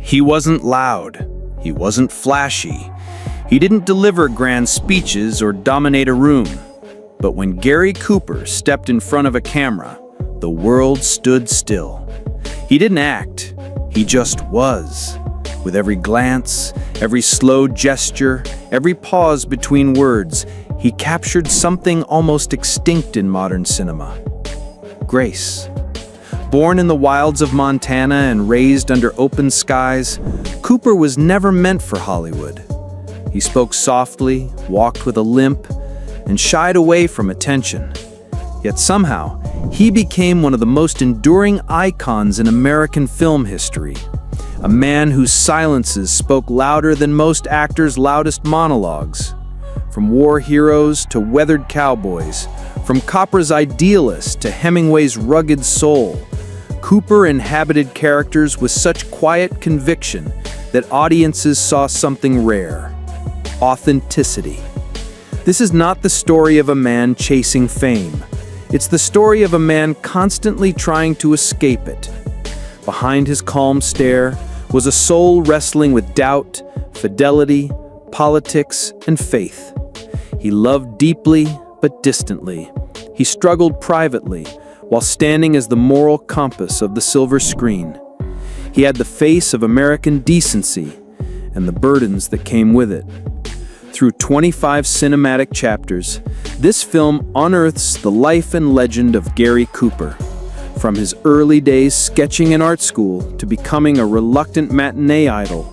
He wasn't loud. He wasn't flashy. He didn't deliver grand speeches or dominate a room. But when Gary Cooper stepped in front of a camera, the world stood still. He didn't act. He just was. With every glance, every slow gesture, every pause between words, he captured something almost extinct in modern cinema: grace. Born in the wilds of Montana and raised under open skies, Cooper was never meant for Hollywood. He spoke softly, walked with a limp, and shied away from attention. Yet somehow, he became one of the most enduring icons in American film history. A man whose silences spoke louder than most actors' loudest monologues. From war heroes to weathered cowboys, from Copra's idealist to Hemingway's rugged soul, Cooper inhabited characters with such quiet conviction that audiences saw something rare: authenticity. This is not the story of a man chasing fame. It's the story of a man constantly trying to escape it. Behind his calm stare was a soul wrestling with doubt, fidelity, politics, and faith. He loved deeply but distantly. He struggled privately while standing as the moral compass of the silver screen. He had the face of American decency and the burdens that came with it. Through 25 cinematic chapters, this film unearths the life and legend of Gary Cooper. From his early days sketching in art school to becoming a reluctant matinee idol,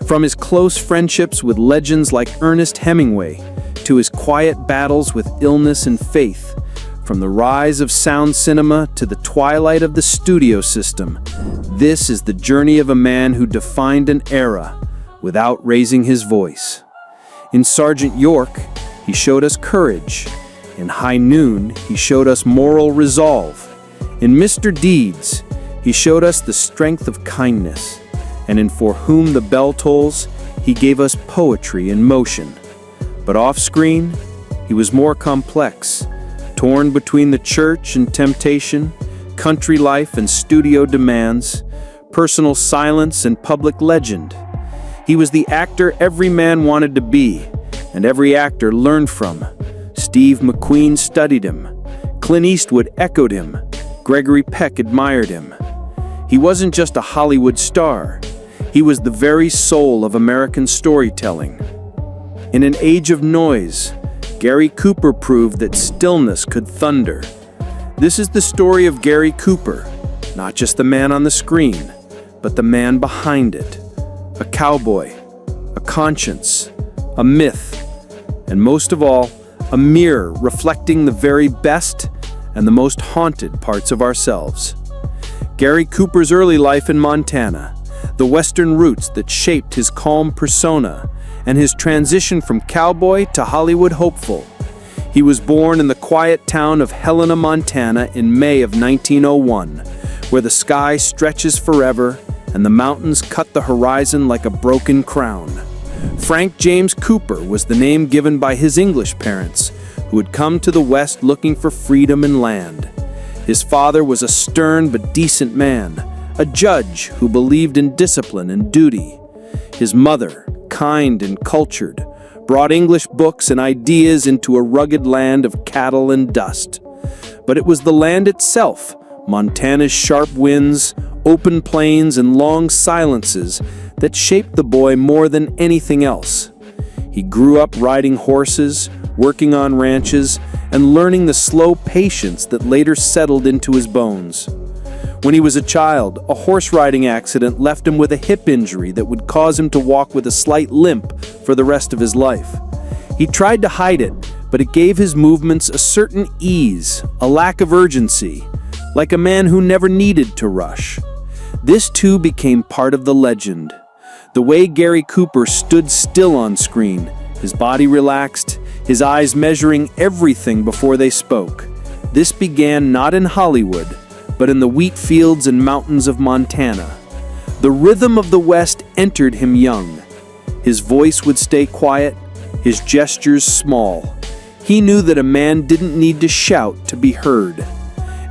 from his close friendships with legends like Ernest Hemingway to his quiet battles with illness and faith, from the rise of sound cinema to the twilight of the studio system, this is the journey of a man who defined an era without raising his voice. In Sergeant York, he showed us courage. In High Noon, he showed us moral resolve. In Mr. Deeds, he showed us the strength of kindness. And in For Whom the Bell Tolls, he gave us poetry in motion. But off-screen, he was more complex, torn between the church and temptation, country life and studio demands, personal silence and public legend. He was the actor every man wanted to be, and every actor learned from. Steve McQueen studied him. Clint Eastwood echoed him. Gregory Peck admired him. He wasn't just a Hollywood star. He was the very soul of American storytelling. In an age of noise, Gary Cooper proved that stillness could thunder. This is the story of Gary Cooper, not just the man on the screen, but the man behind it. A cowboy, a conscience, a myth, and most of all, a mirror reflecting the very best and the most haunted parts of ourselves. Gary Cooper's early life in Montana, the Western roots that shaped his calm persona, and his transition from cowboy to Hollywood hopeful. He was born in the quiet town of Helena, Montana in May of 1901, where the sky stretches forever and the mountains cut the horizon like a broken crown. Frank James Cooper was the name given by his English parents, who had come to the West looking for freedom and land. His father was a stern but decent man, a judge who believed in discipline and duty. His mother, kind and cultured, brought English books and ideas into a rugged land of cattle and dust. But it was the land itself, Montana's sharp winds, open plains, and long silences, that shaped the boy more than anything else. He grew up riding horses, working on ranches, and learning the slow patience that later settled into his bones. When he was a child, a horse riding accident left him with a hip injury that would cause him to walk with a slight limp for the rest of his life. He tried to hide it, but it gave his movements a certain ease, a lack of urgency, like a man who never needed to rush. This too became part of the legend. The way Gary Cooper stood still on screen, his body relaxed, his eyes measuring everything before they spoke. This began not in Hollywood, but in the wheat fields and mountains of Montana. The rhythm of the West entered him young. His voice would stay quiet, his gestures small. He knew that a man didn't need to shout to be heard.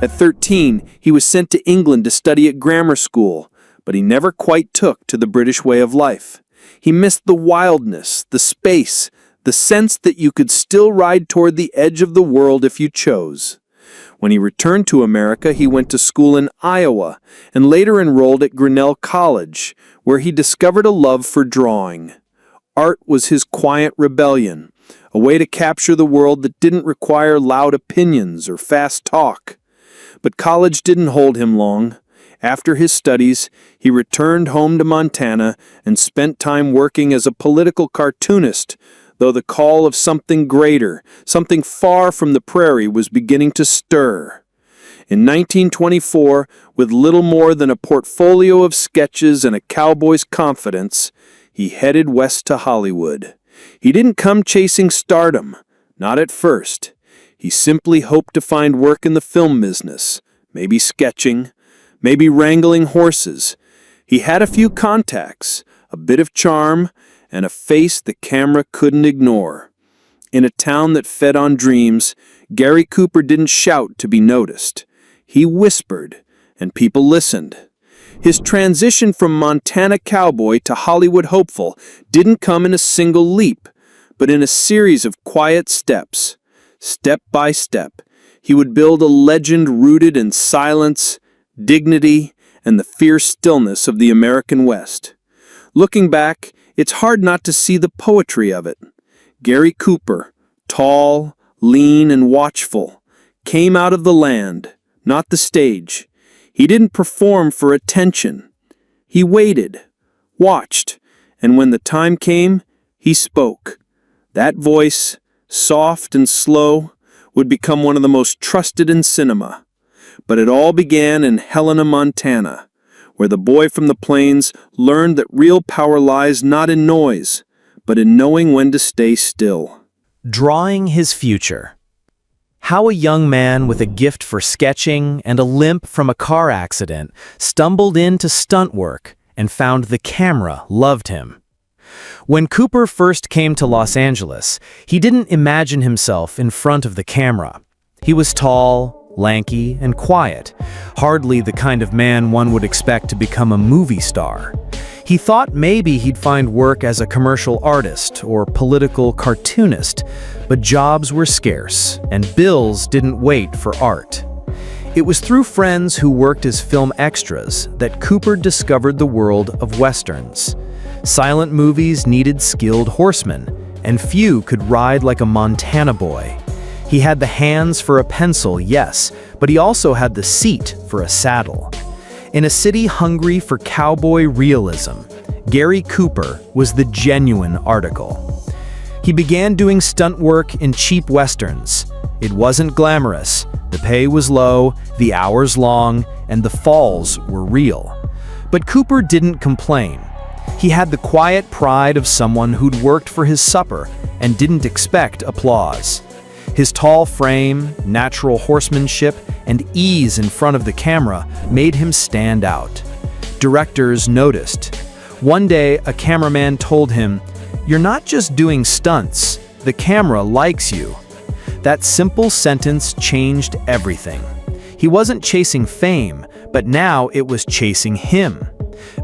At 13, he was sent to England to study at grammar school, but he never quite took to the British way of life. He missed the wildness, the space, the sense that you could still ride toward the edge of the world if you chose. When he returned to America, he went to school in Iowa and later enrolled at Grinnell College, where he discovered a love for drawing. Art was his quiet rebellion, a way to capture the world that didn't require loud opinions or fast talk. But college didn't hold him long. After his studies, he returned home to Montana and spent time working as a political cartoonist, though the call of something greater, something far from the prairie, was beginning to stir. In 1924, with little more than a portfolio of sketches and a cowboy's confidence, he headed west to Hollywood. He didn't come chasing stardom, not at first. He simply hoped to find work in the film business, maybe sketching, maybe wrangling horses. He had a few contacts, a bit of charm, and a face the camera couldn't ignore. In a town that fed on dreams, Gary Cooper didn't shout to be noticed. He whispered, and people listened. His transition from Montana cowboy to Hollywood hopeful didn't come in a single leap, but in a series of quiet steps. Step by step, he would build a legend rooted in silence, dignity, and the fierce stillness of the American West. Looking back, it's hard not to see the poetry of it. Gary Cooper, tall, lean, and watchful, came out of the land, not the stage. He didn't perform for attention. He waited, watched, and when the time came, he spoke. That voice, soft and slow, would become one of the most trusted in cinema. But it all began in Helena, Montana, where the boy from the plains learned that real power lies not in noise, but in knowing when to stay still. Drawing his future. How a young man with a gift for sketching and a limp from a car accident stumbled into stunt work and found the camera loved him. When Cooper first came to Los Angeles, he didn't imagine himself in front of the camera. He was tall, lanky, and quiet, hardly the kind of man one would expect to become a movie star. He thought maybe he'd find work as a commercial artist or political cartoonist, but jobs were scarce, and bills didn't wait for art. It was through friends who worked as film extras that Cooper discovered the world of westerns. Silent movies needed skilled horsemen, and few could ride like a Montana boy. He had the hands for a pencil, yes, but he also had the seat for a saddle. In a city hungry for cowboy realism, Gary Cooper was the genuine article. He began doing stunt work in cheap westerns. It wasn't glamorous, the pay was low, the hours long, and the falls were real. But Cooper didn't complain. He had the quiet pride of someone who'd worked for his supper and didn't expect applause. His tall frame, natural horsemanship, and ease in front of the camera made him stand out. Directors noticed. One day, a cameraman told him, "You're not just doing stunts, the camera likes you." That simple sentence changed everything. He wasn't chasing fame, but now it was chasing him.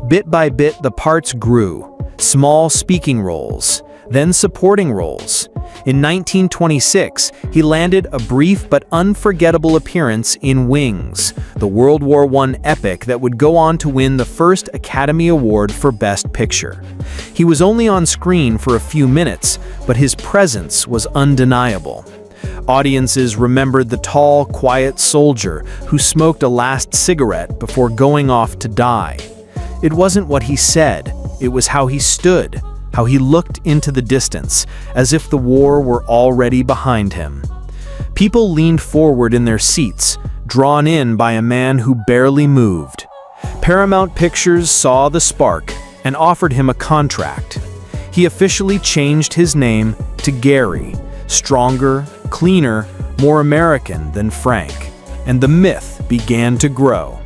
Bit by bit, the parts grew. Small speaking roles, then supporting roles. In 1926, he landed a brief but unforgettable appearance in Wings, the World War I epic that would go on to win the first Academy Award for Best Picture. He was only on screen for a few minutes, but his presence was undeniable. Audiences remembered the tall, quiet soldier who smoked a last cigarette before going off to die. It wasn't what he said, it was how he stood, how he looked into the distance, as if the war were already behind him. People leaned forward in their seats, drawn in by a man who barely moved. Paramount Pictures saw the spark and offered him a contract. He officially changed his name to Gary, stronger, cleaner, more American than Frank, and the myth began to grow.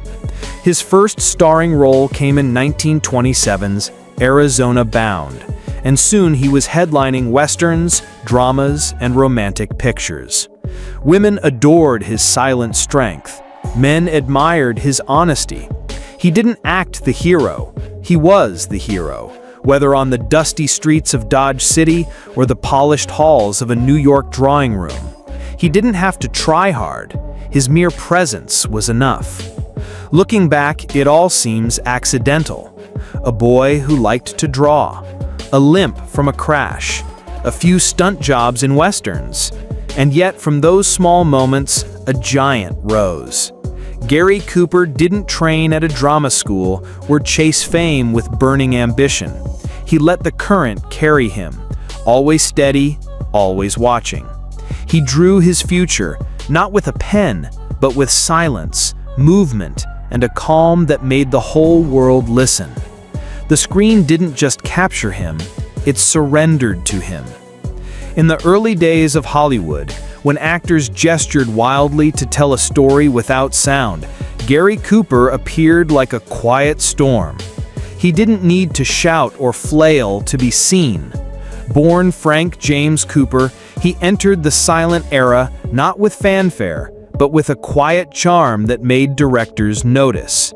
His first starring role came in 1927's Arizona Bound, and soon he was headlining westerns, dramas, and romantic pictures. Women adored his silent strength. Men admired his honesty. He didn't act the hero, he was the hero, whether on the dusty streets of Dodge City or the polished halls of a New York drawing room. He didn't have to try hard, his mere presence was enough. Looking back, it all seems accidental. A boy who liked to draw, a limp from a crash, a few stunt jobs in westerns, and yet from those small moments, a giant rose. Gary Cooper didn't train at a drama school or chase fame with burning ambition. He let the current carry him, always steady, always watching. He drew his future, not with a pen, but with silence, movement, and a calm that made the whole world listen. The screen didn't just capture him, it surrendered to him. In the early days of Hollywood, when actors gestured wildly to tell a story without sound, Gary Cooper appeared like a quiet storm. He didn't need to shout or flail to be seen. Born Frank James Cooper, he entered the silent era not with fanfare, but with a quiet charm that made directors notice.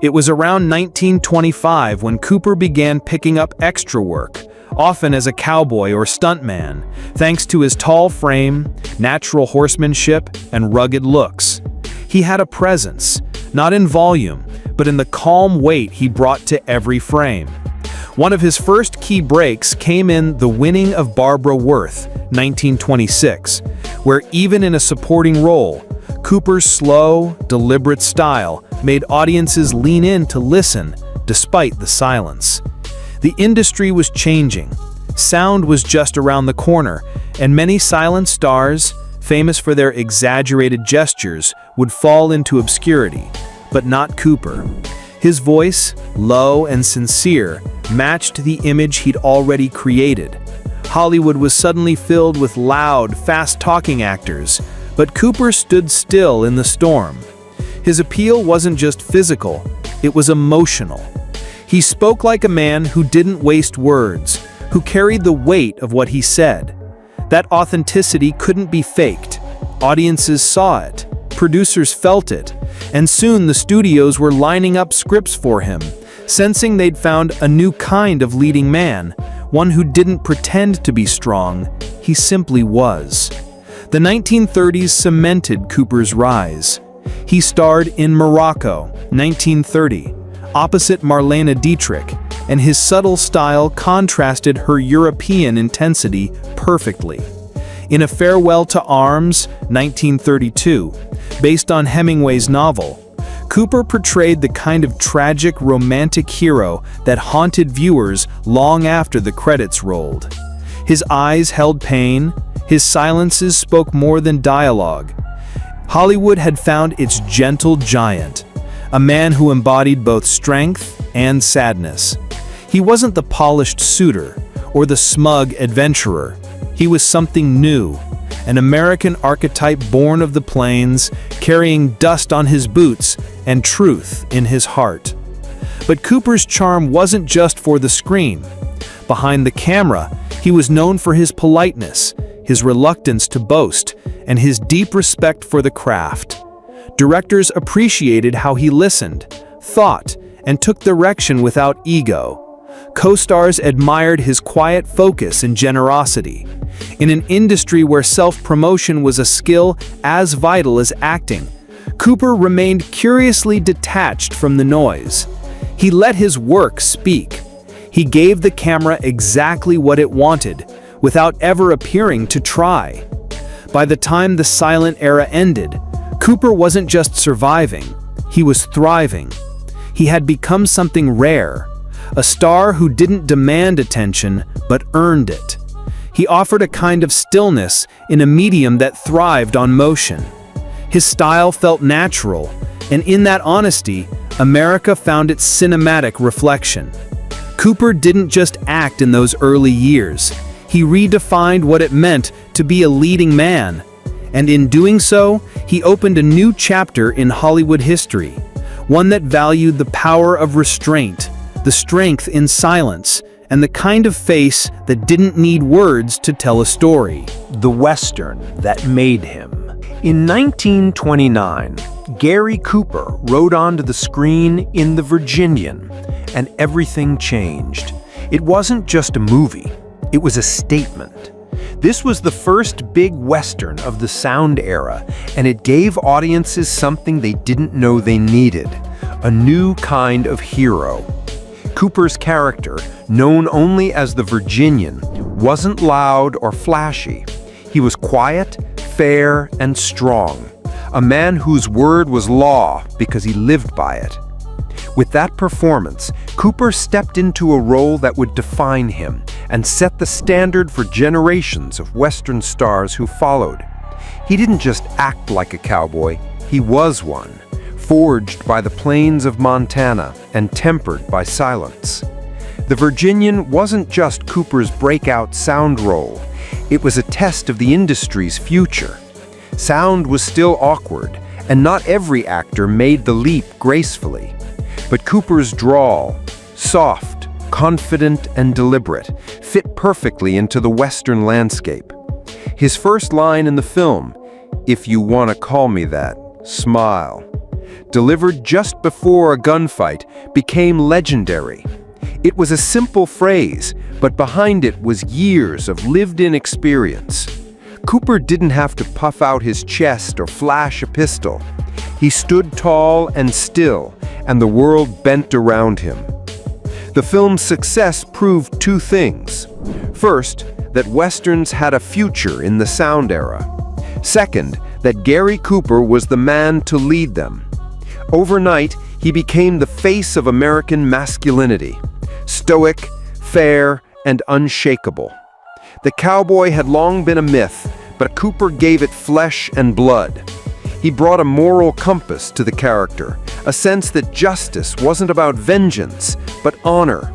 It was around 1925 when Cooper began picking up extra work, often as a cowboy or stuntman, thanks to his tall frame, natural horsemanship, and rugged looks. He had a presence, not in volume, but in the calm weight he brought to every frame. One of his first key breaks came in The Winning of Barbara Worth, 1926, where even in a supporting role, Cooper's slow, deliberate style made audiences lean in to listen, despite the silence. The industry was changing. Sound was just around the corner, and many silent stars, famous for their exaggerated gestures, would fall into obscurity, but not Cooper. His voice, low and sincere, matched the image he'd already created. Hollywood was suddenly filled with loud, fast-talking actors, but Cooper stood still in the storm. His appeal wasn't just physical, it was emotional. He spoke like a man who didn't waste words, who carried the weight of what he said. That authenticity couldn't be faked. Audiences saw it, producers felt it, and soon the studios were lining up scripts for him, sensing they'd found a new kind of leading man, one who didn't pretend to be strong, he simply was. The 1930s cemented Cooper's rise. He starred in Morocco, 1930, opposite Marlene Dietrich, and his subtle style contrasted her European intensity perfectly. In A Farewell to Arms, 1932, based on Hemingway's novel, Cooper portrayed the kind of tragic romantic hero that haunted viewers long after the credits rolled. His eyes held pain, his silences spoke more than dialogue. Hollywood had found its gentle giant, a man who embodied both strength and sadness. He wasn't the polished suitor or the smug adventurer. He was something new, an American archetype born of the plains, carrying dust on his boots and truth in his heart. But Cooper's charm wasn't just for the screen. Behind the camera, he was known for his politeness, his reluctance to boast, and his deep respect for the craft. Directors appreciated how he listened, thought, and took direction without ego. Co-stars admired his quiet focus and generosity. In an industry where self-promotion was a skill as vital as acting, Cooper remained curiously detached from the noise. He let his work speak. He gave the camera exactly what it wanted, without ever appearing to try. By the time the silent era ended, Cooper wasn't just surviving, he was thriving. He had become something rare, a star who didn't demand attention, but earned it. He offered a kind of stillness in a medium that thrived on motion. His style felt natural, and in that honesty, America found its cinematic reflection. Cooper didn't just act in those early years. He redefined what it meant to be a leading man. And in doing so, he opened a new chapter in Hollywood history, one that valued the power of restraint, the strength in silence, and the kind of face that didn't need words to tell a story. The Western that made him. In 1929, Gary Cooper rode onto the screen in The Virginian, and everything changed. It wasn't just a movie, it was a statement. This was the first big Western of the sound era, and it gave audiences something they didn't know they needed: a new kind of hero. Cooper's character, known only as the Virginian, wasn't loud or flashy. He was quiet, fair, and strong. A man whose word was law because he lived by it. With that performance, Cooper stepped into a role that would define him and set the standard for generations of Western stars who followed. He didn't just act like a cowboy, he was one, forged by the plains of Montana and tempered by silence. The Virginian wasn't just Cooper's breakout sound role, it was a test of the industry's future. Sound was still awkward, and not every actor made the leap gracefully. But Cooper's drawl, soft, confident, and deliberate, fit perfectly into the Western landscape. His first line in the film, "If you want to call me that, smile," delivered just before a gunfight, became legendary. It was a simple phrase, but behind it was years of lived-in experience. Cooper didn't have to puff out his chest or flash a pistol. He stood tall and still, and the world bent around him. The film's success proved two things. First, that Westerns had a future in the sound era. Second, that Gary Cooper was the man to lead them. Overnight, he became the face of American masculinity. Stoic, fair, and unshakable. The cowboy had long been a myth, but Cooper gave it flesh and blood. He brought a moral compass to the character, a sense that justice wasn't about vengeance, but honor.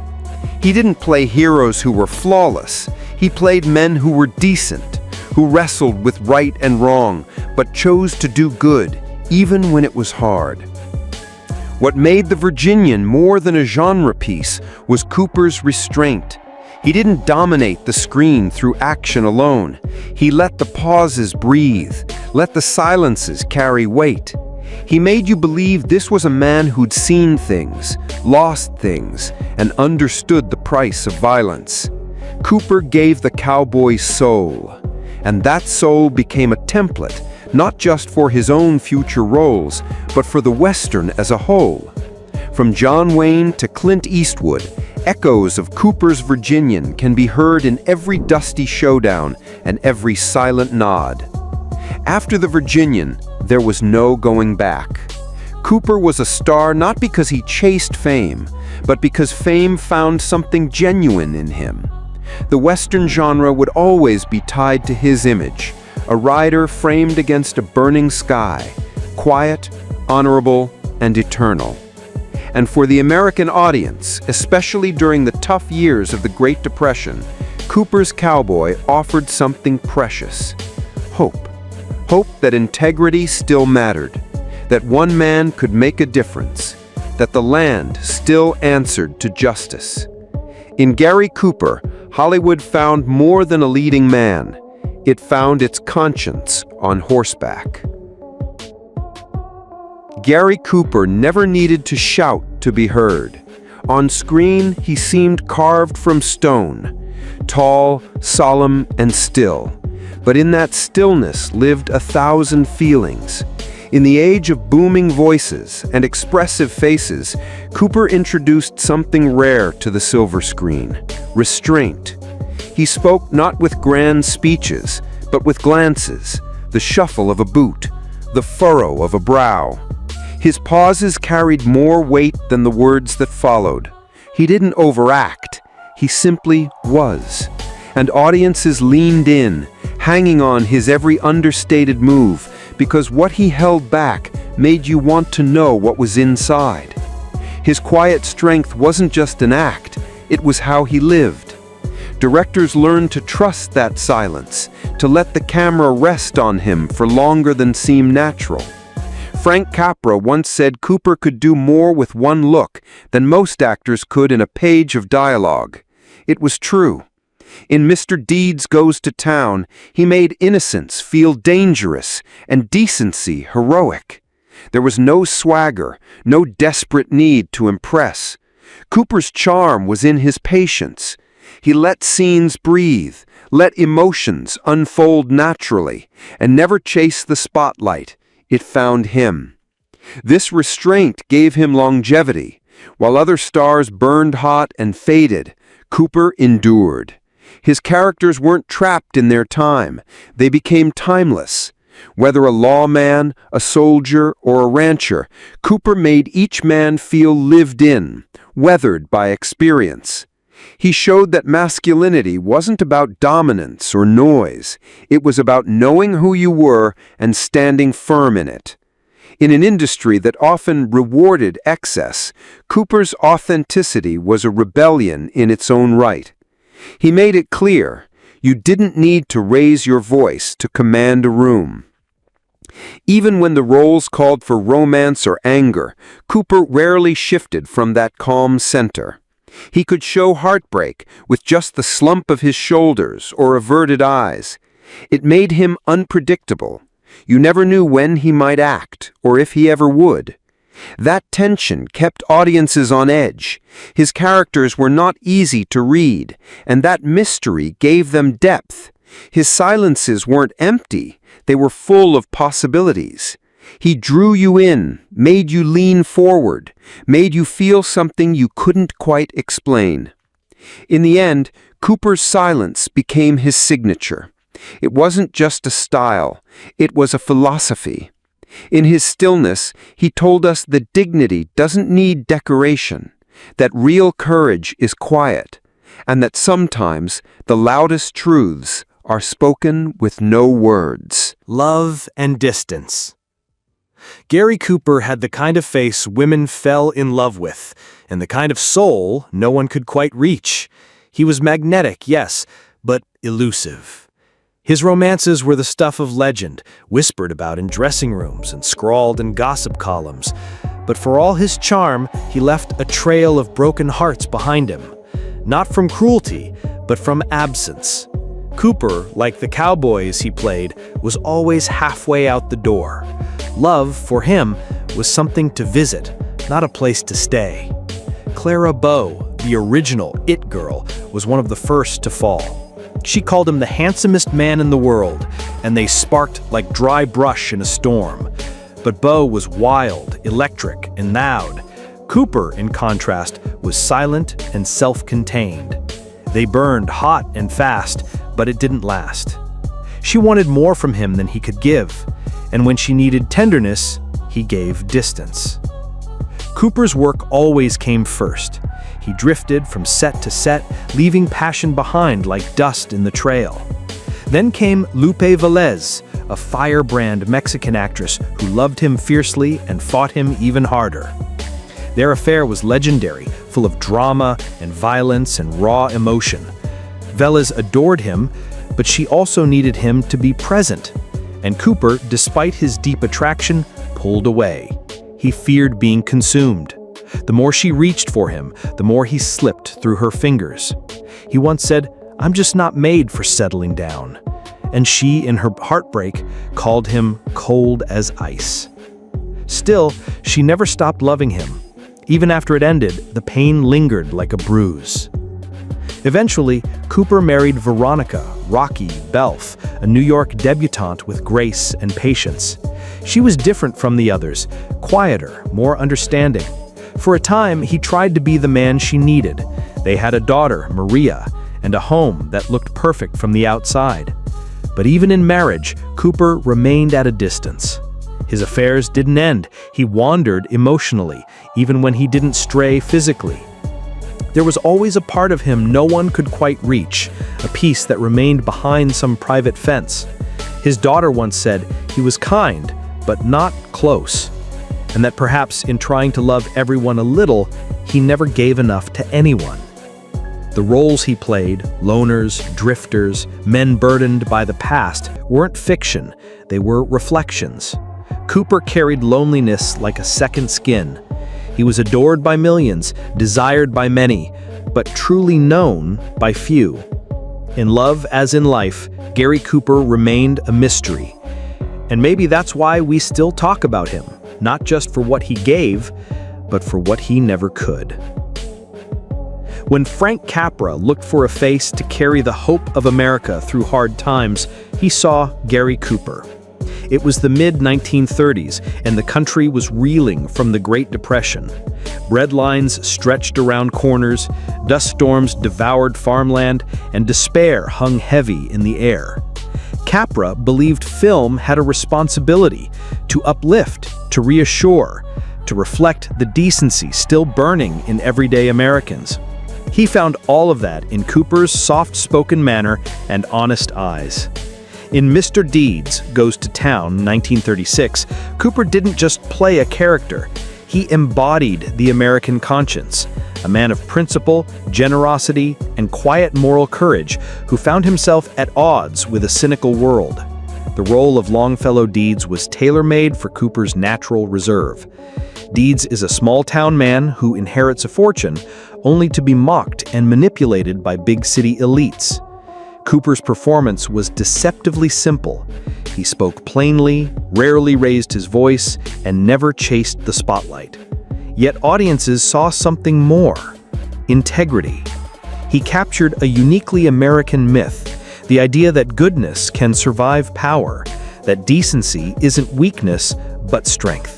He didn't play heroes who were flawless. He played men who were decent, who wrestled with right and wrong, but chose to do good, even when it was hard. What made The Virginian more than a genre piece was Cooper's restraint. He didn't dominate the screen through action alone. He let the pauses breathe, let the silences carry weight. He made you believe this was a man who'd seen things, lost things, and understood the price of violence. Cooper gave the cowboy soul, and that soul became a template, not just for his own future roles, but for the Western as a whole. From John Wayne to Clint Eastwood, echoes of Cooper's Virginian can be heard in every dusty showdown and every silent nod. After The Virginian, there was no going back. Cooper was a star not because he chased fame, but because fame found something genuine in him. The Western genre would always be tied to his image, a rider framed against a burning sky, quiet, honorable, and eternal. And for the American audience, especially during the tough years of the Great Depression, Cooper's cowboy offered something precious: hope. Hope that integrity still mattered, that one man could make a difference, that the land still answered to justice. In Gary Cooper, Hollywood found more than a leading man. It found its conscience on horseback. Gary Cooper never needed to shout to be heard. On screen, he seemed carved from stone, tall, solemn, and still. But in that stillness lived 1,000 feelings. In the age of booming voices and expressive faces, Cooper introduced something rare to the silver screen: restraint. He spoke not with grand speeches, but with glances, the shuffle of a boot, the furrow of a brow. His pauses carried more weight than the words that followed. He didn't overact, he simply was. And audiences leaned in, hanging on his every understated move, because what he held back made you want to know what was inside. His quiet strength wasn't just an act, it was how he lived. Directors learned to trust that silence, to let the camera rest on him for longer than seemed natural. Frank Capra once said Cooper could do more with one look than most actors could in a page of dialogue. It was true. In Mr. Deeds Goes to Town, he made innocence feel dangerous and decency heroic. There was no swagger, no desperate need to impress. Cooper's charm was in his patience. He let scenes breathe, let emotions unfold naturally, and never chased the spotlight. It found him. This restraint gave him longevity. While other stars burned hot and faded, Cooper endured. His characters weren't trapped in their time. They became timeless. Whether a lawman, a soldier, or a rancher, Cooper made each man feel lived in, weathered by experience. He showed that masculinity wasn't about dominance or noise. It was about knowing who you were and standing firm in it. In an industry that often rewarded excess, Cooper's authenticity was a rebellion in its own right. He made it clear, you didn't need to raise your voice to command a room. Even when the roles called for romance or anger, Cooper rarely shifted from that calm center. He could show heartbreak with just the slump of his shoulders or averted eyes. It made him unpredictable. You never knew when he might act, or if he ever would. That tension kept audiences on edge. His characters were not easy to read, and that mystery gave them depth. His silences weren't empty, they were full of possibilities. He drew you in, made you lean forward, made you feel something you couldn't quite explain. In the end, Cooper's silence became his signature. It wasn't just a style, it was a philosophy. In his stillness, he told us that dignity doesn't need decoration, that real courage is quiet, and that sometimes the loudest truths are spoken with no words. Love and distance. Gary Cooper had the kind of face women fell in love with, and the kind of soul no one could quite reach. He was magnetic, yes, but elusive. His romances were the stuff of legend, whispered about in dressing rooms and scrawled in gossip columns. But for all his charm, he left a trail of broken hearts behind him. Not from cruelty, but from absence. Cooper, like the cowboys he played, was always halfway out the door. Love, for him, was something to visit, not a place to stay. Clara Bow, the original It Girl, was one of the first to fall. She called him the handsomest man in the world, and they sparked like dry brush in a storm. But Bow was wild, electric, and loud. Cooper, in contrast, was silent and self-contained. They burned hot and fast, but it didn't last. She wanted more from him than he could give, and when she needed tenderness, he gave distance. Cooper's work always came first. He drifted from set to set, leaving passion behind like dust in the trail. Then came Lupe Velez, a firebrand Mexican actress who loved him fiercely and fought him even harder. Their affair was legendary, full of drama and violence and raw emotion. Velez adored him, but she also needed him to be present. And Cooper, despite his deep attraction, pulled away. He feared being consumed. The more she reached for him, the more he slipped through her fingers. He once said, "I'm just not made for settling down." And she, in her heartbreak, called him cold as ice. Still, she never stopped loving him. Even after it ended, the pain lingered like a bruise. Eventually, Cooper married Veronica "Rocky" Belf, a New York debutante with grace and patience. She was different from the others, quieter, more understanding. For a time, he tried to be the man she needed. They had a daughter, Maria, and a home that looked perfect from the outside. But even in marriage, Cooper remained at a distance. His affairs didn't end. He wandered emotionally, even when he didn't stray physically. There was always a part of him no one could quite reach, a piece that remained behind some private fence. His daughter once said he was kind, but not close, and that perhaps in trying to love everyone a little, he never gave enough to anyone. The roles he played, loners, drifters, men burdened by the past, weren't fiction, they were reflections. Cooper carried loneliness like a second skin. He was adored by millions, desired by many, but truly known by few. In love as in life, Gary Cooper remained a mystery. And maybe that's why we still talk about him. not just for what he gave, but for what he never could. When Frank Capra looked for a face to carry the hope of America through hard times, he saw Gary Cooper. It was the mid-1930s, and the country was reeling from the Great Depression. Bread lines stretched around corners, dust storms devoured farmland, and despair hung heavy in the air. Capra believed film had a responsibility to uplift, to reassure, to reflect the decency still burning in everyday Americans. He found all of that in Cooper's soft-spoken manner and honest eyes. In Mr. Deeds Goes to Town, 1936, Cooper didn't just play a character. He embodied the American conscience, a man of principle, generosity, and quiet moral courage who found himself at odds with a cynical world. The role of Longfellow Deeds was tailor-made for Cooper's natural reserve. Deeds is a small-town man who inherits a fortune, only to be mocked and manipulated by big-city elites. Cooper's performance was deceptively simple. He spoke plainly, rarely raised his voice, and never chased the spotlight. Yet audiences saw something more: integrity. He captured a uniquely American myth, the idea that goodness can survive power, that decency isn't weakness, but strength.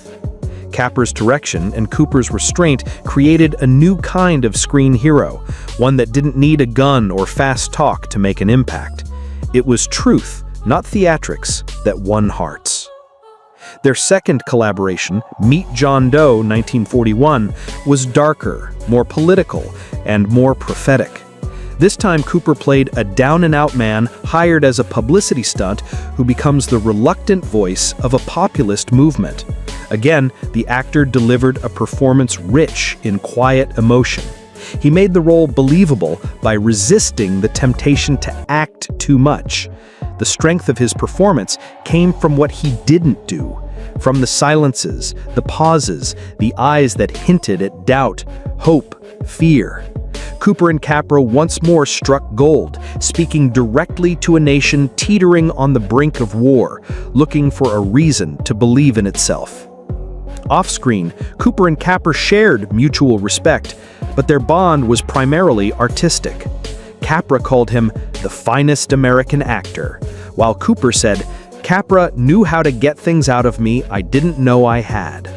Capra's direction and Cooper's restraint created a new kind of screen hero, one that didn't need a gun or fast talk to make an impact. It was truth, not theatrics, that won hearts. Their second collaboration, Meet John Doe, 1941, was darker, more political, and more prophetic. This time Cooper played a down-and-out man hired as a publicity stunt who becomes the reluctant voice of a populist movement. Again, the actor delivered a performance rich in quiet emotion. He made the role believable by resisting the temptation to act too much. The strength of his performance came from what he didn't do, from the silences, the pauses, the eyes that hinted at doubt, hope, fear. Cooper and Capra once more struck gold, speaking directly to a nation teetering on the brink of war, looking for a reason to believe in itself. Off-screen, Cooper and Capra shared mutual respect, but their bond was primarily artistic. Capra called him the finest American actor, while Cooper said, "Capra knew how to get things out of me I didn't know I had."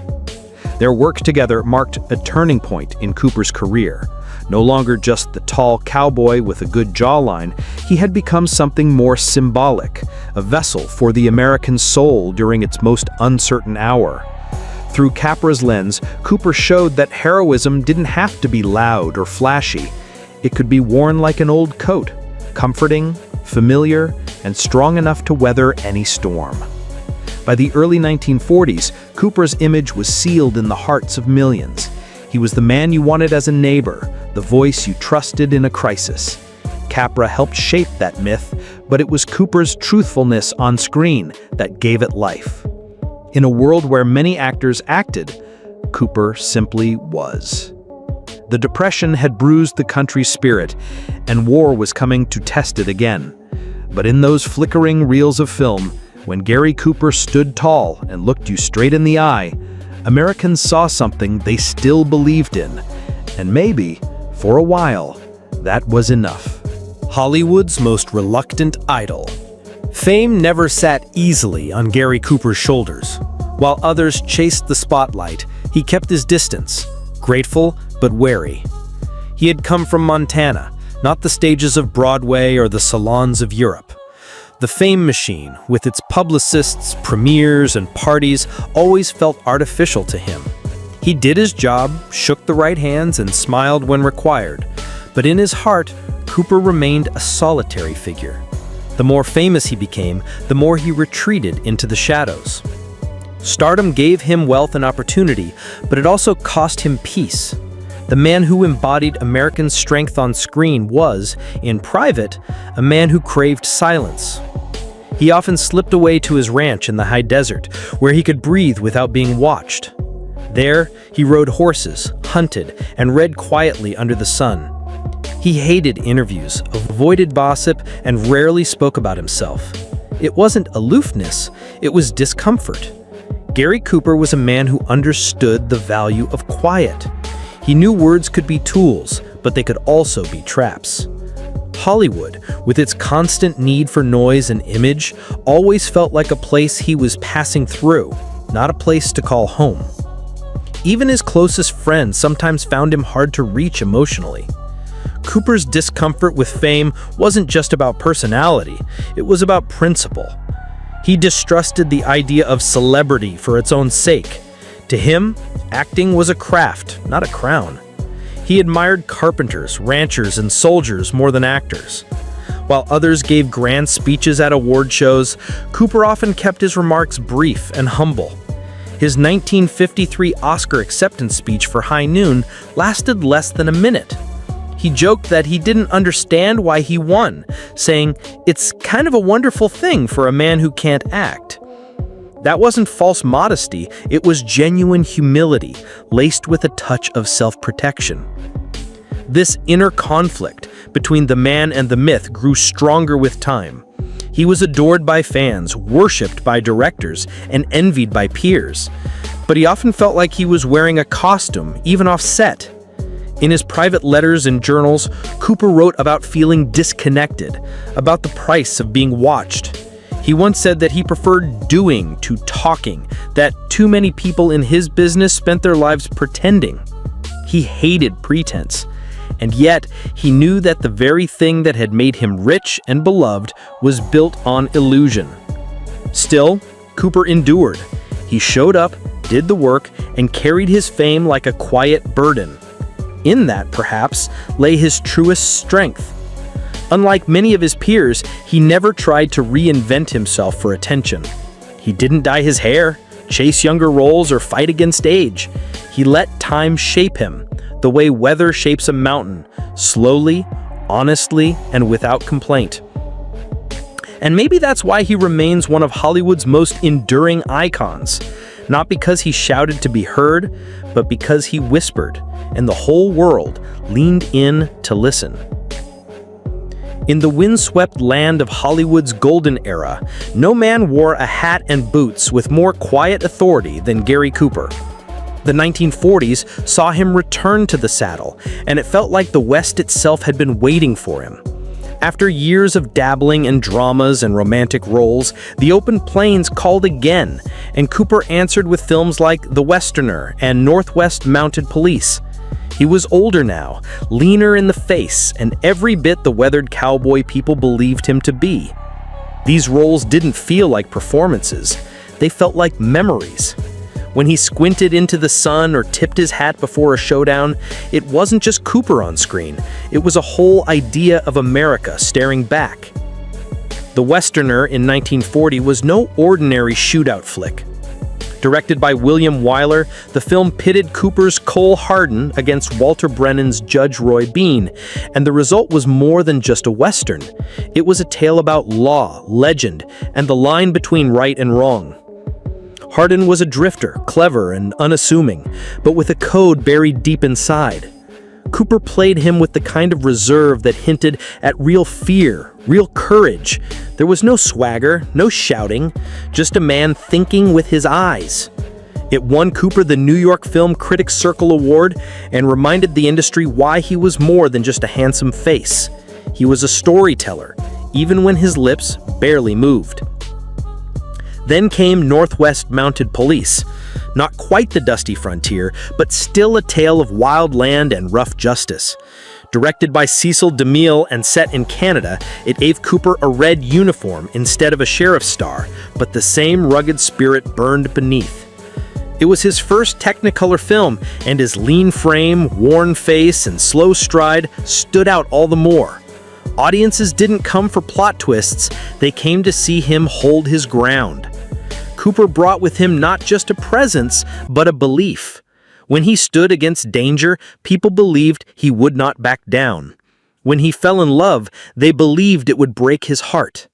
Their work together marked a turning point in Cooper's career. No longer just the tall cowboy with a good jawline, he had become something more symbolic, a vessel for the American soul during its most uncertain hour. Through Capra's lens, Cooper showed that heroism didn't have to be loud or flashy. It could be worn like an old coat, comforting, familiar, and strong enough to weather any storm. By the early 1940s, Cooper's image was sealed in the hearts of millions. He was the man you wanted as a neighbor, the voice you trusted in a crisis. Capra helped shape that myth, but it was Cooper's truthfulness on screen that gave it life. In a world where many actors acted, Cooper simply was. The Depression had bruised the country's spirit, and war was coming to test it again. But in those flickering reels of film, when Gary Cooper stood tall and looked you straight in the eye, Americans saw something they still believed in. And maybe, for a while, that was enough. Hollywood's most reluctant idol. Fame never sat easily on Gary Cooper's shoulders. While others chased the spotlight, he kept his distance, grateful but wary. He had come from Montana, not the stages of Broadway or the salons of Europe. The fame machine, with its publicists, premieres, and parties, always felt artificial to him. He did his job, shook the right hands, and smiled when required. But in his heart, Cooper remained a solitary figure. The more famous he became, the more he retreated into the shadows. Stardom gave him wealth and opportunity, but it also cost him peace. The man who embodied American strength on screen was, in private, a man who craved silence. He often slipped away to his ranch in the high desert, where he could breathe without being watched. There, he rode horses, hunted, and read quietly under the sun. He hated interviews, avoided gossip, and rarely spoke about himself. It wasn't aloofness, it was discomfort. Gary Cooper was a man who understood the value of quiet. He knew words could be tools, but they could also be traps. Hollywood, with its constant need for noise and image, always felt like a place he was passing through, not a place to call home. Even his closest friends sometimes found him hard to reach emotionally. Cooper's discomfort with fame wasn't just about personality, it was about principle. He distrusted the idea of celebrity for its own sake. To him, acting was a craft, not a crown. He admired carpenters, ranchers, and soldiers more than actors. While others gave grand speeches at award shows, Cooper often kept his remarks brief and humble. His 1953 Oscar acceptance speech for High Noon lasted less than a minute. He joked that he didn't understand why he won, saying, "It's kind of a wonderful thing for a man who can't act." That wasn't false modesty, it was genuine humility, laced with a touch of self-protection. This inner conflict between the man and the myth grew stronger with time. He was adored by fans, worshipped by directors, and envied by peers. But he often felt like he was wearing a costume, even off set. In his private letters and journals, Cooper wrote about feeling disconnected, about the price of being watched. He once said that he preferred doing to talking, that too many people in his business spent their lives pretending. He hated pretense, and yet he knew that the very thing that had made him rich and beloved was built on illusion. Still, Cooper endured. He showed up, did the work, and carried his fame like a quiet burden. In that, perhaps, lay his truest strength. Unlike many of his peers, he never tried to reinvent himself for attention. He didn't dye his hair, chase younger roles, or fight against age. He let time shape him, the way weather shapes a mountain, slowly, honestly, and without complaint. And maybe that's why he remains one of Hollywood's most enduring icons. Not because he shouted to be heard, but because he whispered, and the whole world leaned in to listen. In the windswept land of Hollywood's golden era, no man wore a hat and boots with more quiet authority than Gary Cooper. The 1940s saw him return to the saddle, and it felt like the West itself had been waiting for him. After years of dabbling in dramas and romantic roles, the open plains called again, and Cooper answered with films like The Westerner and Northwest Mounted Police. He was older now, leaner in the face, and every bit the weathered cowboy people believed him to be. These roles didn't feel like performances, they felt like memories. When he squinted into the sun or tipped his hat before a showdown, it wasn't just Cooper on screen, it was a whole idea of America staring back. The Westerner in 1940 was no ordinary shootout flick. Directed by William Wyler, the film pitted Cooper's Cole Hardin against Walter Brennan's Judge Roy Bean, and the result was more than just a Western. It was a tale about law, legend, and the line between right and wrong. Hardin was a drifter, clever and unassuming, but with a code buried deep inside. Cooper played him with the kind of reserve that hinted at real fear, real courage. There was no swagger, no shouting, just a man thinking with his eyes. It won Cooper the New York Film Critics Circle Award and reminded the industry why he was more than just a handsome face. He was a storyteller, even when his lips barely moved. Then came Northwest Mounted Police. Not quite the dusty frontier, but still a tale of wild land and rough justice. Directed by Cecil DeMille and set in Canada, it gave Cooper a red uniform instead of a sheriff's star, but the same rugged spirit burned beneath. It was his first Technicolor film, and his lean frame, worn face, and slow stride stood out all the more. Audiences didn't come for plot twists, they came to see him hold his ground. Cooper brought with him not just a presence, but a belief. When he stood against danger, people believed he would not back down. When he fell in love, they believed it would break his heart.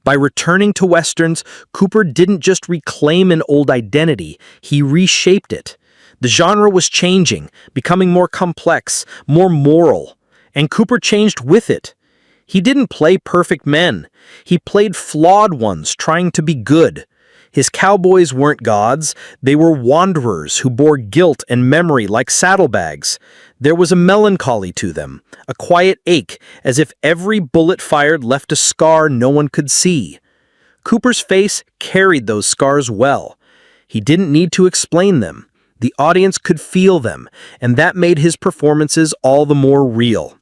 By returning to Westerns, Cooper didn't just reclaim an old identity, he reshaped it. The genre was changing, becoming more complex, more moral, and Cooper changed with it. He didn't play perfect men. He played flawed ones trying to be good. His cowboys weren't gods, they were wanderers who bore guilt and memory like saddlebags. There was a melancholy to them, a quiet ache, as if every bullet fired left a scar no one could see. Cooper's face carried those scars well. He didn't need to explain them. The audience could feel them, and that made his performances all the more real.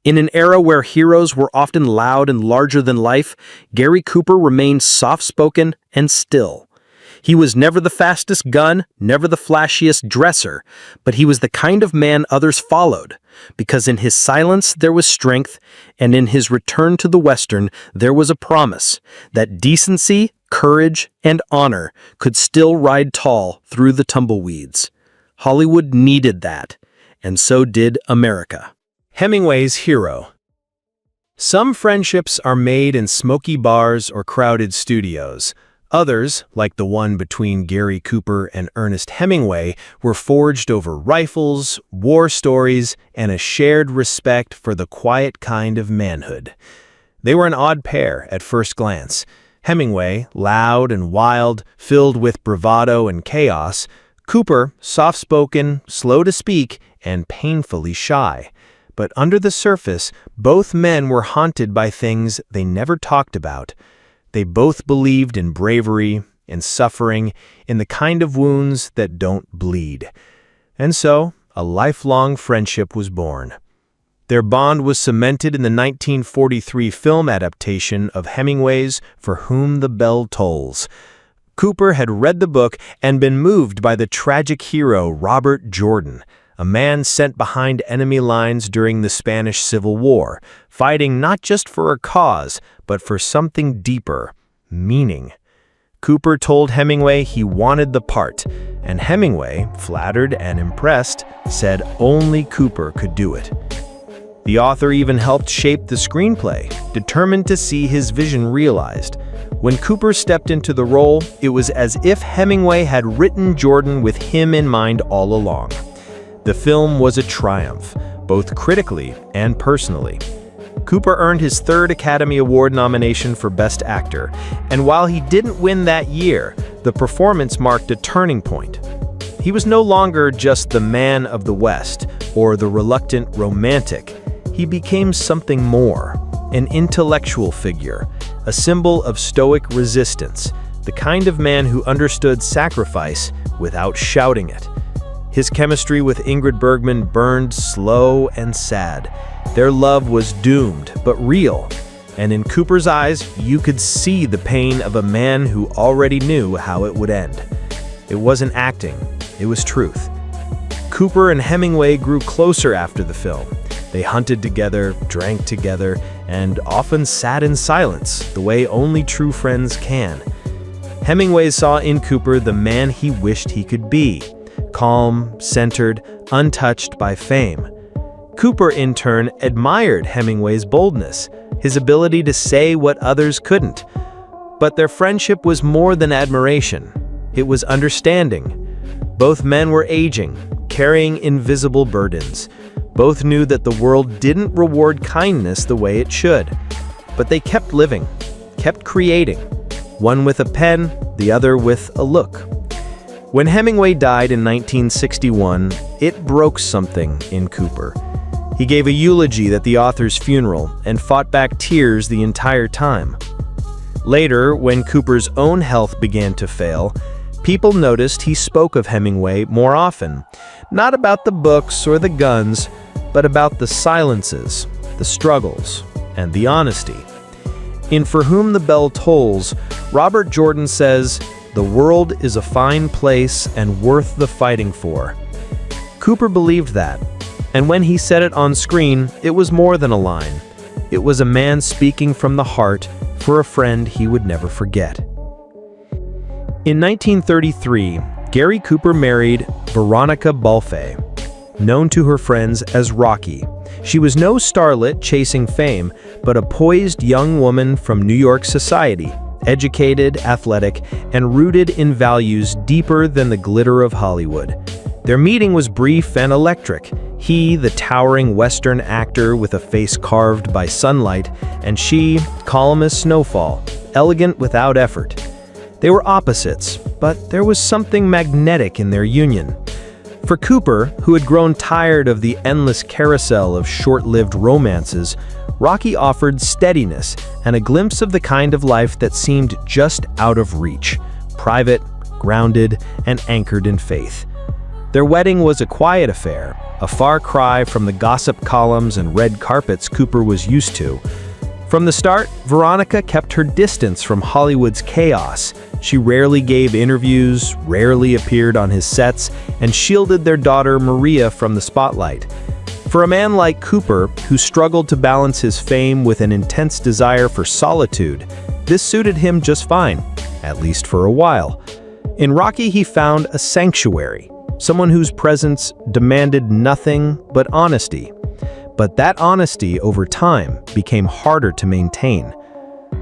In an era where heroes were often loud and larger than life, Gary Cooper remained soft-spoken and still. He was never the fastest gun, never the flashiest dresser, but he was the kind of man others followed, because in his silence there was strength, and in his return to the Western there was a promise that decency, courage, and honor could still ride tall through the tumbleweeds. Hollywood needed that, and so did America. Hemingway's hero. Some friendships are made in smoky bars or crowded studios. Others, like the one between Gary Cooper and Ernest Hemingway, were forged over rifles, war stories, and a shared respect for the quiet kind of manhood. They were an odd pair at first glance. Hemingway, loud and wild, filled with bravado and chaos. Cooper, soft-spoken, slow to speak, and painfully shy. But under the surface, both men were haunted by things they never talked about. They both believed in bravery, in suffering, in the kind of wounds that don't bleed. And so, a lifelong friendship was born. Their bond was cemented in the 1943 film adaptation of Hemingway's For Whom the Bell Tolls. Cooper had read the book and been moved by the tragic hero Robert Jordan, a man sent behind enemy lines during the Spanish Civil War, fighting not just for a cause, but for something deeper, meaning. Cooper told Hemingway he wanted the part, and Hemingway, flattered and impressed, said only Cooper could do it. The author even helped shape the screenplay, determined to see his vision realized. When Cooper stepped into the role, it was as if Hemingway had written Jordan with him in mind all along. The film was a triumph, both critically and personally. Cooper earned his third Academy Award nomination for Best Actor, and while he didn't win that year, the performance marked a turning point. He was no longer just the man of the West or the reluctant romantic. He became something more, an intellectual figure, a symbol of stoic resistance, the kind of man who understood sacrifice without shouting it. His chemistry with Ingrid Bergman burned slow and sad. Their love was doomed, but real. And in Cooper's eyes, you could see the pain of a man who already knew how it would end. It wasn't acting, it was truth. Cooper and Hemingway grew closer after the film. They hunted together, drank together, and often sat in silence, the way only true friends can. Hemingway saw in Cooper the man he wished he could be. Calm, centered, untouched by fame. Cooper, in turn, admired Hemingway's boldness, his ability to say what others couldn't. But their friendship was more than admiration. It was understanding. Both men were aging, carrying invisible burdens. Both knew that the world didn't reward kindness the way it should. But they kept living, kept creating, one with a pen, the other with a look. When Hemingway died in 1961, it broke something in Cooper. He gave a eulogy at the author's funeral and fought back tears the entire time. Later, when Cooper's own health began to fail, people noticed he spoke of Hemingway more often, not about the books or the guns, but about the silences, the struggles, and the honesty. In For Whom the Bell Tolls, Robert Jordan says, "The world is a fine place and worth the fighting for." Cooper believed that, and when he said it on screen, it was more than a line. It was a man speaking from the heart for a friend he would never forget. In 1933, Gary Cooper married Veronica Balfe, known to her friends as Rocky. She was no starlet chasing fame, but a poised young woman from New York society, educated, athletic, and rooted in values deeper than the glitter of Hollywood. Their meeting was brief and electric. He, the towering Western actor with a face carved by sunlight, and she, calm as snowfall, elegant without effort. They were opposites, but there was something magnetic in their union. For Cooper, who had grown tired of the endless carousel of short-lived romances, Rocky offered steadiness and a glimpse of the kind of life that seemed just out of reach, private, grounded, and anchored in faith. Their wedding was a quiet affair, a far cry from the gossip columns and red carpets Cooper was used to. From the start, Veronica kept her distance from Hollywood's chaos. She rarely gave interviews, rarely appeared on his sets, and shielded their daughter Maria from the spotlight. For a man like Cooper, who struggled to balance his fame with an intense desire for solitude, this suited him just fine, at least for a while. In Rocky, he found a sanctuary, someone whose presence demanded nothing but honesty. But that honesty, over time, became harder to maintain.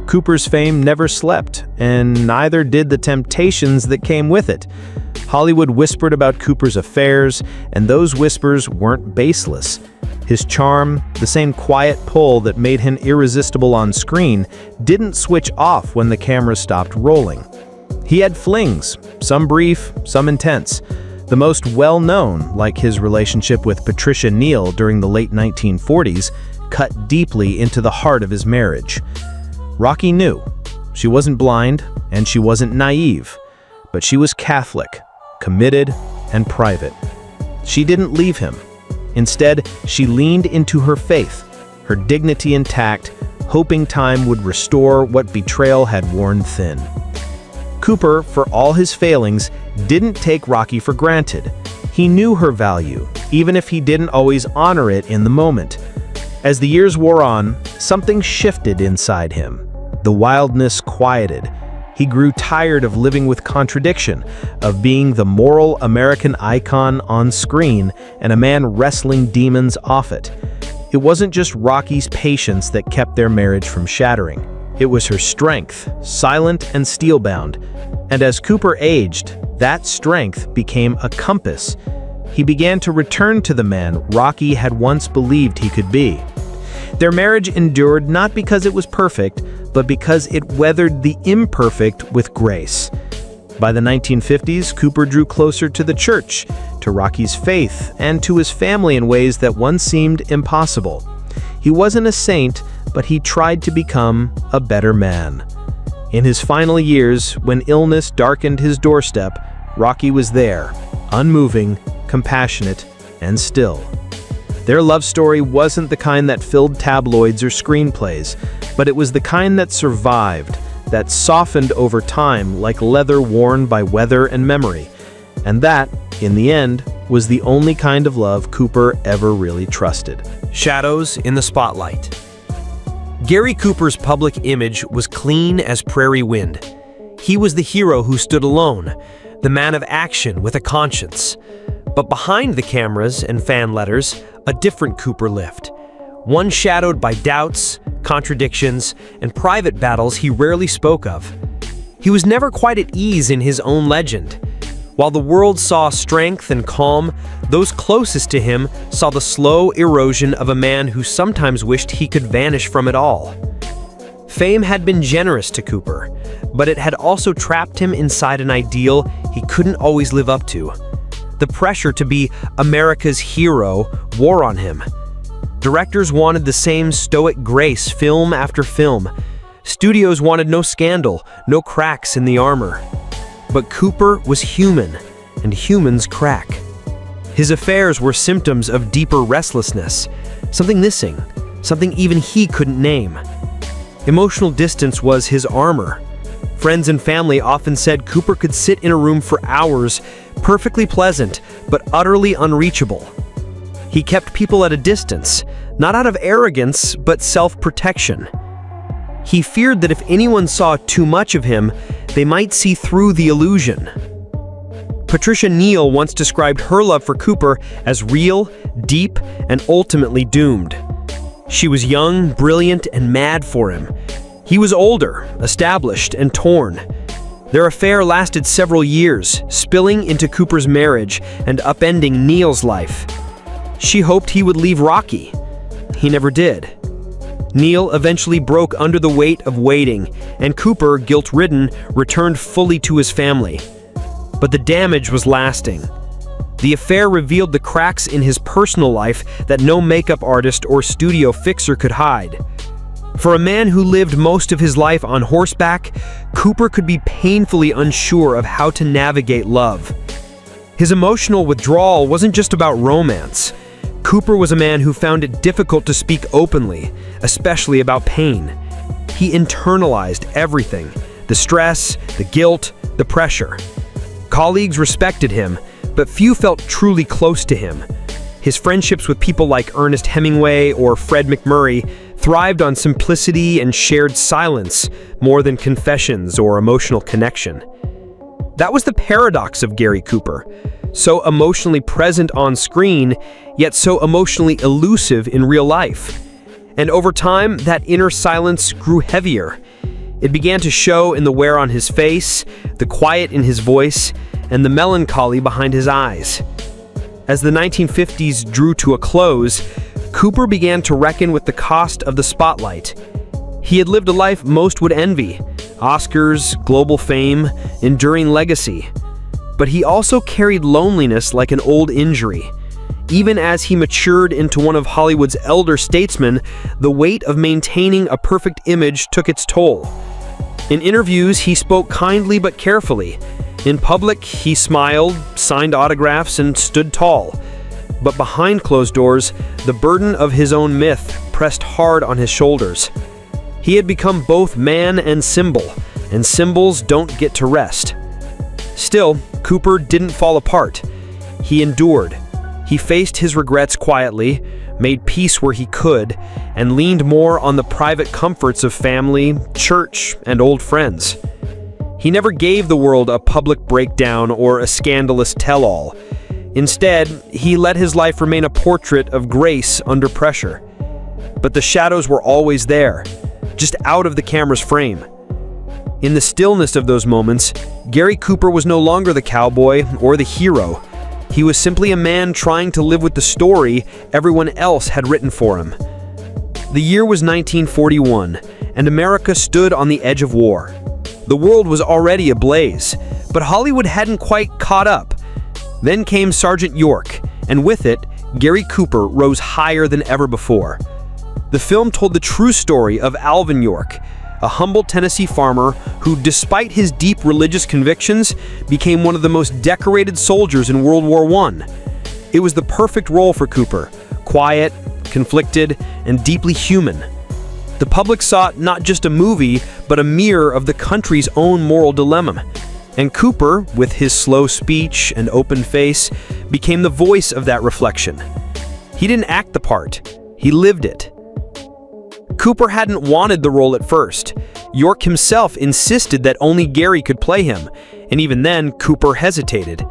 Cooper's fame never slept, and neither did the temptations that came with it. Hollywood whispered about Cooper's affairs, and those whispers weren't baseless. His charm, the same quiet pull that made him irresistible on screen, didn't switch off when the camera stopped rolling. He had flings, some brief, some intense. The most well-known, like his relationship with Patricia Neal during the late 1940s, cut deeply into the heart of his marriage. Rocky knew. She wasn't blind, and she wasn't naive, but she was Catholic, committed, and private. She didn't leave him. Instead, she leaned into her faith, her dignity intact, hoping time would restore what betrayal had worn thin. Cooper, for all his failings, didn't take Rocky for granted. He knew her value, even if he didn't always honor it in the moment. As the years wore on, something shifted inside him. The wildness quieted. He grew tired of living with contradiction, of being the moral American icon on screen and a man wrestling demons off it. It wasn't just Rocky's patience that kept their marriage from shattering. It was her strength, silent and steel-bound. And as Cooper aged, that strength became a compass. He began to return to the man Rocky had once believed he could be. Their marriage endured not because it was perfect, but because it weathered the imperfect with grace. By the 1950s, Cooper drew closer to the church, to Rocky's faith, and to his family in ways that once seemed impossible. He wasn't a saint, but he tried to become a better man. In his final years, when illness darkened his doorstep, Rocky was there, unmoving, compassionate, and still. Their love story wasn't the kind that filled tabloids or screenplays, but it was the kind that survived, that softened over time like leather worn by weather and memory. And that, in the end, was the only kind of love Cooper ever really trusted. Shadows in the spotlight. Gary Cooper's public image was clean as prairie wind. He was the hero who stood alone, the man of action with a conscience. But behind the cameras and fan letters, a different Cooper lived. One shadowed by doubts, contradictions, and private battles he rarely spoke of. He was never quite at ease in his own legend. While the world saw strength and calm, those closest to him saw the slow erosion of a man who sometimes wished he could vanish from it all. Fame had been generous to Cooper, but it had also trapped him inside an ideal he couldn't always live up to. The pressure to be America's hero wore on him. Directors wanted the same stoic grace film after film. Studios wanted no scandal, no cracks in the armor. But Cooper was human, and humans crack. His affairs were symptoms of deeper restlessness, something missing, something even he couldn't name. Emotional distance was his armor. Friends and family often said Cooper could sit in a room for hours, perfectly pleasant, but utterly unreachable. He kept people at a distance, not out of arrogance, but self-protection. He feared that if anyone saw too much of him, they might see through the illusion. Patricia Neal once described her love for Cooper as real, deep, and ultimately doomed. She was young, brilliant, and mad for him. He was older, established, and torn. Their affair lasted several years, spilling into Cooper's marriage and upending Neal's life. She hoped he would leave Rocky. He never did. Neil eventually broke under the weight of waiting, and Cooper, guilt-ridden, returned fully to his family. But the damage was lasting. The affair revealed the cracks in his personal life that no makeup artist or studio fixer could hide. For a man who lived most of his life on horseback, Cooper could be painfully unsure of how to navigate love. His emotional withdrawal wasn't just about romance. Cooper was a man who found it difficult to speak openly, especially about pain. He internalized everything: the stress, the guilt, the pressure. Colleagues respected him, but few felt truly close to him. His friendships with people like Ernest Hemingway or Fred McMurray thrived on simplicity and shared silence more than confessions or emotional connection. That was the paradox of Gary Cooper. So emotionally present on screen, yet so emotionally elusive in real life. And over time, that inner silence grew heavier. It began to show in the wear on his face, the quiet in his voice, and the melancholy behind his eyes. As the 1950s drew to a close, Cooper began to reckon with the cost of the spotlight. He had lived a life most would envy: Oscars, global fame, enduring legacy. But he also carried loneliness like an old injury. Even as he matured into one of Hollywood's elder statesmen, the weight of maintaining a perfect image took its toll. In interviews, he spoke kindly but carefully. In public, he smiled, signed autographs, and stood tall. But behind closed doors, the burden of his own myth pressed hard on his shoulders. He had become both man and symbol, and symbols don't get to rest. Still, Cooper didn't fall apart. He endured. He faced his regrets quietly, made peace where he could, and leaned more on the private comforts of family, church, and old friends. He never gave the world a public breakdown or a scandalous tell-all. Instead, he let his life remain a portrait of grace under pressure. But the shadows were always there, just out of the camera's frame. In the stillness of those moments, Gary Cooper was no longer the cowboy or the hero. He was simply a man trying to live with the story everyone else had written for him. The year was 1941, and America stood on the edge of war. The world was already ablaze, but Hollywood hadn't quite caught up. Then came Sergeant York, and with it, Gary Cooper rose higher than ever before. The film told the true story of Alvin York, a humble Tennessee farmer who, despite his deep religious convictions, became one of the most decorated soldiers in World War I. It was the perfect role for Cooper: quiet, conflicted, and deeply human. The public saw not just a movie, but a mirror of the country's own moral dilemma. And Cooper, with his slow speech and open face, became the voice of that reflection. He didn't act the part, he lived it. Cooper hadn't wanted the role at first. York himself insisted that only Gary could play him, and even then, Cooper hesitated.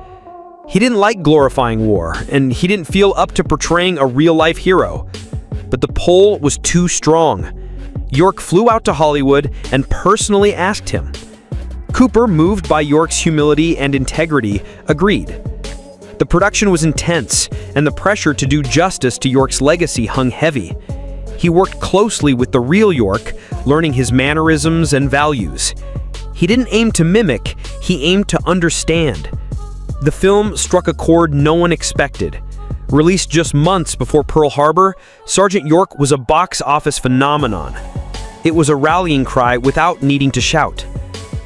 He didn't like glorifying war, and he didn't feel up to portraying a real-life hero. But the pull was too strong. York flew out to Hollywood and personally asked him. Cooper, moved by York's humility and integrity, agreed. The production was intense, and the pressure to do justice to York's legacy hung heavy. He worked closely with the real York, learning his mannerisms and values. He didn't aim to mimic, he aimed to understand. The film struck a chord no one expected. Released just months before Pearl Harbor, Sergeant York was a box office phenomenon. It was a rallying cry without needing to shout.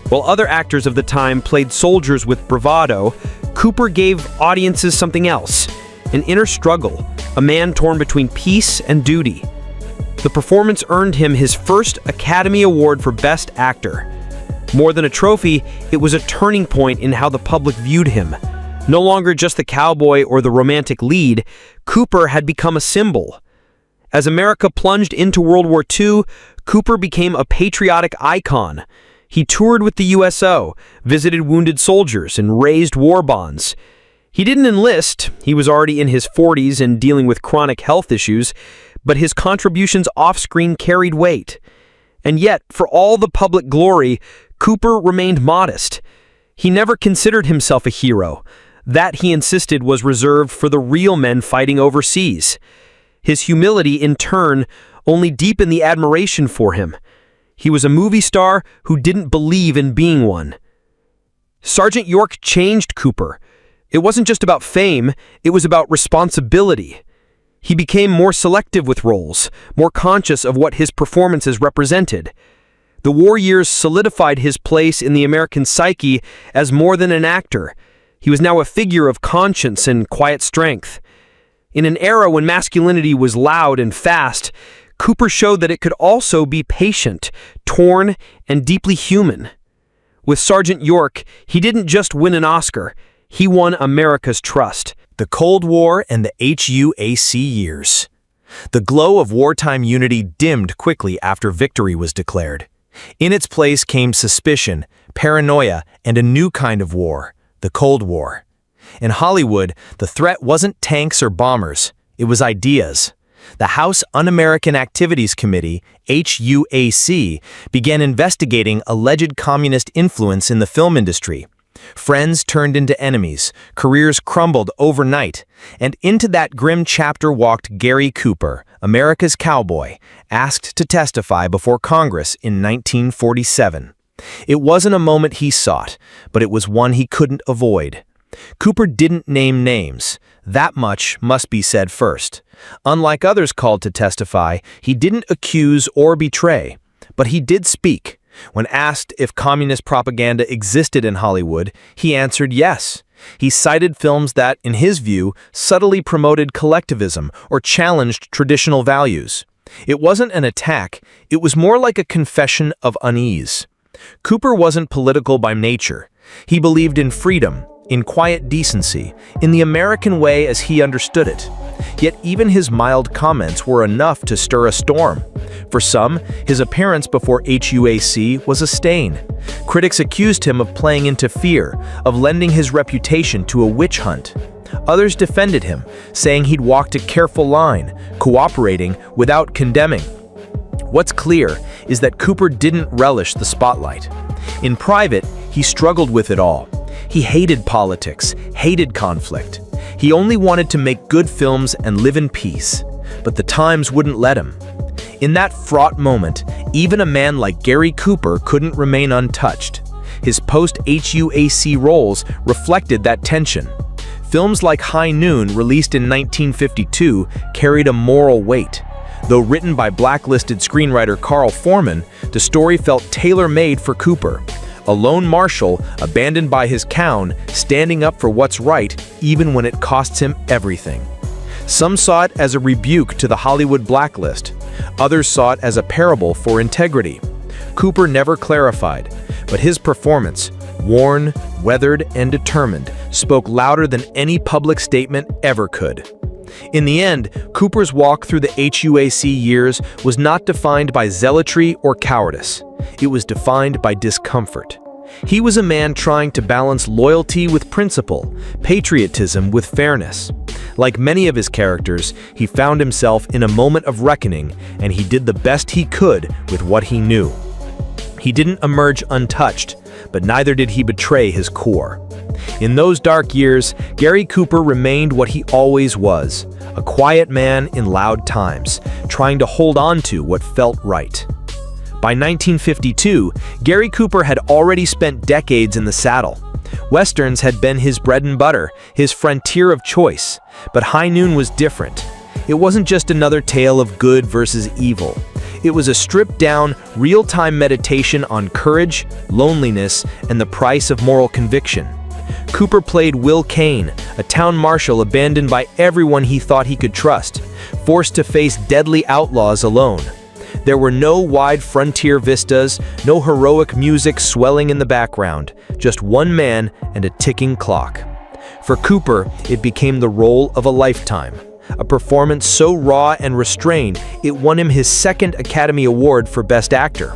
While other actors of the time played soldiers with bravado, Cooper gave audiences something else: an inner struggle, a man torn between peace and duty. The performance earned him his first Academy Award for Best Actor. More than a trophy, it was a turning point in how the public viewed him. No longer just the cowboy or the romantic lead, Cooper had become a symbol. As America plunged into World War II, Cooper became a patriotic icon. He toured with the USO, visited wounded soldiers, and raised war bonds. He didn't enlist, he was already in his 40s and dealing with chronic health issues, but his contributions off-screen carried weight. And yet, for all the public glory, Cooper remained modest. He never considered himself a hero. That, he insisted, was reserved for the real men fighting overseas. His humility, in turn, only deepened the admiration for him. He was a movie star who didn't believe in being one. Sergeant York changed Cooper. It wasn't just about fame, it was about responsibility. He became more selective with roles, more conscious of what his performances represented. The war years solidified his place in the American psyche as more than an actor. He was now a figure of conscience and quiet strength. In an era when masculinity was loud and fast, Cooper showed that it could also be patient, torn, and deeply human. With Sergeant York, he didn't just win an Oscar, he won America's trust. The Cold War and the HUAC years. The glow of wartime unity dimmed quickly after victory was declared. In its place came suspicion, paranoia, and a new kind of war, the Cold War. In Hollywood, the threat wasn't tanks or bombers, it was ideas. The House Un-American Activities Committee, HUAC, began investigating alleged communist influence in the film industry. Friends turned into enemies, careers crumbled overnight, and into that grim chapter walked Gary Cooper, America's cowboy, asked to testify before Congress in 1947. It wasn't a moment he sought, but it was one he couldn't avoid. Cooper didn't name names. That much must be said first. Unlike others called to testify, he didn't accuse or betray, but he did speak. When asked if communist propaganda existed in Hollywood, he answered yes. He cited films that, in his view, subtly promoted collectivism or challenged traditional values. It wasn't an attack, it was more like a confession of unease. Cooper wasn't political by nature. He believed in freedom, in quiet decency, in the American way as he understood it. Yet even his mild comments were enough to stir a storm. For some, his appearance before HUAC was a stain. Critics accused him of playing into fear, of lending his reputation to a witch hunt. Others defended him, saying he'd walked a careful line, cooperating without condemning. What's clear is that Cooper didn't relish the spotlight. In private, he struggled with it all. He hated politics, hated conflict. He only wanted to make good films and live in peace, but the times wouldn't let him. In that fraught moment, even a man like Gary Cooper couldn't remain untouched. His post-HUAC roles reflected that tension. Films like High Noon, released in 1952, carried a moral weight. Though written by blacklisted screenwriter Carl Foreman, the story felt tailor-made for Cooper. A lone marshal, abandoned by his cown, standing up for what's right, even when it costs him everything. Some saw it as a rebuke to the Hollywood blacklist. Others saw it as a parable for integrity. Cooper never clarified, but his performance, worn, weathered, and determined, spoke louder than any public statement ever could. In the end, Cooper's walk through the HUAC years was not defined by zealotry or cowardice. It was defined by discomfort. He was a man trying to balance loyalty with principle, patriotism with fairness. Like many of his characters, he found himself in a moment of reckoning, and he did the best he could with what he knew. He didn't emerge untouched, but neither did he betray his core. In those dark years, Gary Cooper remained what he always was, a quiet man in loud times, trying to hold on to what felt right. By 1952, Gary Cooper had already spent decades in the saddle. Westerns had been his bread and butter, his frontier of choice, but High Noon was different. It wasn't just another tale of good versus evil. It was a stripped-down, real-time meditation on courage, loneliness, and the price of moral conviction. Cooper played Will Kane, a town marshal abandoned by everyone he thought he could trust, forced to face deadly outlaws alone. There were no wide frontier vistas, no heroic music swelling in the background, just one man and a ticking clock. For Cooper, it became the role of a lifetime, a performance so raw and restrained it won him his second Academy Award for Best Actor.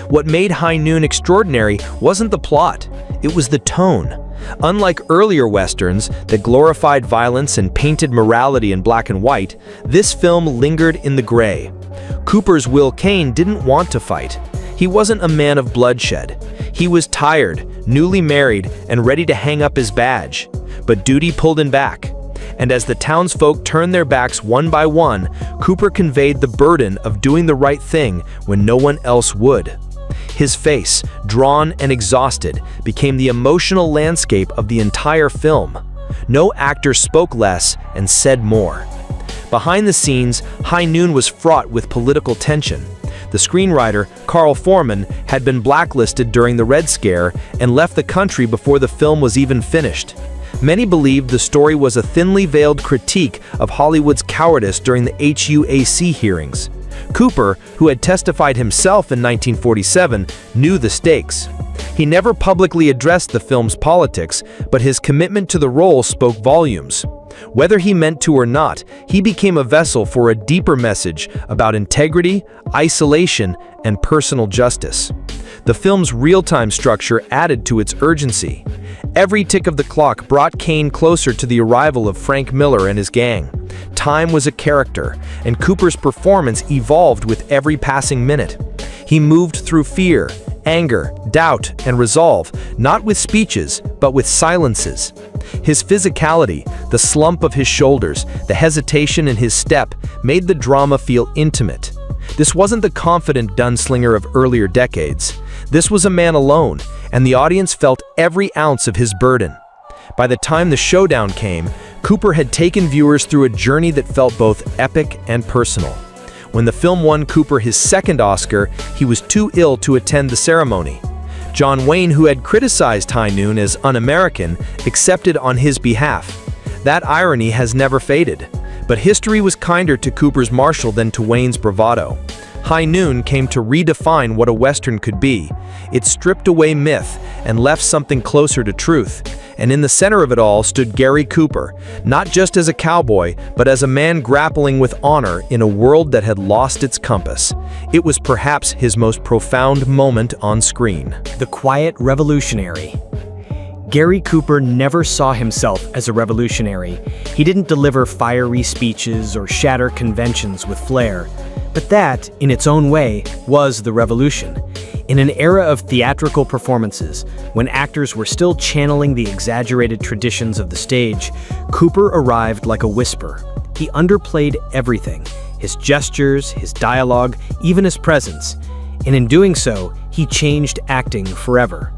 What made High Noon extraordinary wasn't the plot, it was the tone. Unlike earlier westerns that glorified violence and painted morality in black and white, this film lingered in the gray. Cooper's Will Kane didn't want to fight. He wasn't a man of bloodshed. He was tired, newly married, and ready to hang up his badge. But duty pulled him back. And as the townsfolk turned their backs one by one, Cooper conveyed the burden of doing the right thing when no one else would. His face, drawn and exhausted, became the emotional landscape of the entire film. No actor spoke less and said more. Behind the scenes, High Noon was fraught with political tension. The screenwriter, Carl Foreman, had been blacklisted during the Red Scare and left the country before the film was even finished. Many believed the story was a thinly veiled critique of Hollywood's cowardice during the HUAC hearings. Cooper, who had testified himself in 1947, knew the stakes. He never publicly addressed the film's politics, but his commitment to the role spoke volumes. Whether he meant to or not, he became a vessel for a deeper message about integrity, isolation, and personal justice. The film's real-time structure added to its urgency. Every tick of the clock brought Kane closer to the arrival of Frank Miller and his gang. Time was a character, and Cooper's performance evolved with every passing minute. He moved through fear, anger, doubt, and resolve, not with speeches, but with silences. His physicality, the slump of his shoulders, the hesitation in his step, made the drama feel intimate. This wasn't the confident gunslinger of earlier decades. This was a man alone, and the audience felt every ounce of his burden. By the time the showdown came, Cooper had taken viewers through a journey that felt both epic and personal. When the film won Cooper his second Oscar, he was too ill to attend the ceremony. John Wayne, who had criticized High Noon as un-American, accepted on his behalf. That irony has never faded. But history was kinder to Cooper's marshal than to Wayne's bravado. High Noon came to redefine what a Western could be. It stripped away myth and left something closer to truth. And in the center of it all stood Gary Cooper, not just as a cowboy, but as a man grappling with honor in a world that had lost its compass. It was perhaps his most profound moment on screen. The quiet revolutionary. Gary Cooper never saw himself as a revolutionary. He didn't deliver fiery speeches or shatter conventions with flair. But that, in its own way, was the revolution. In an era of theatrical performances, when actors were still channeling the exaggerated traditions of the stage, Cooper arrived like a whisper. He underplayed everything, his gestures, his dialogue, even his presence. And in doing so, he changed acting forever.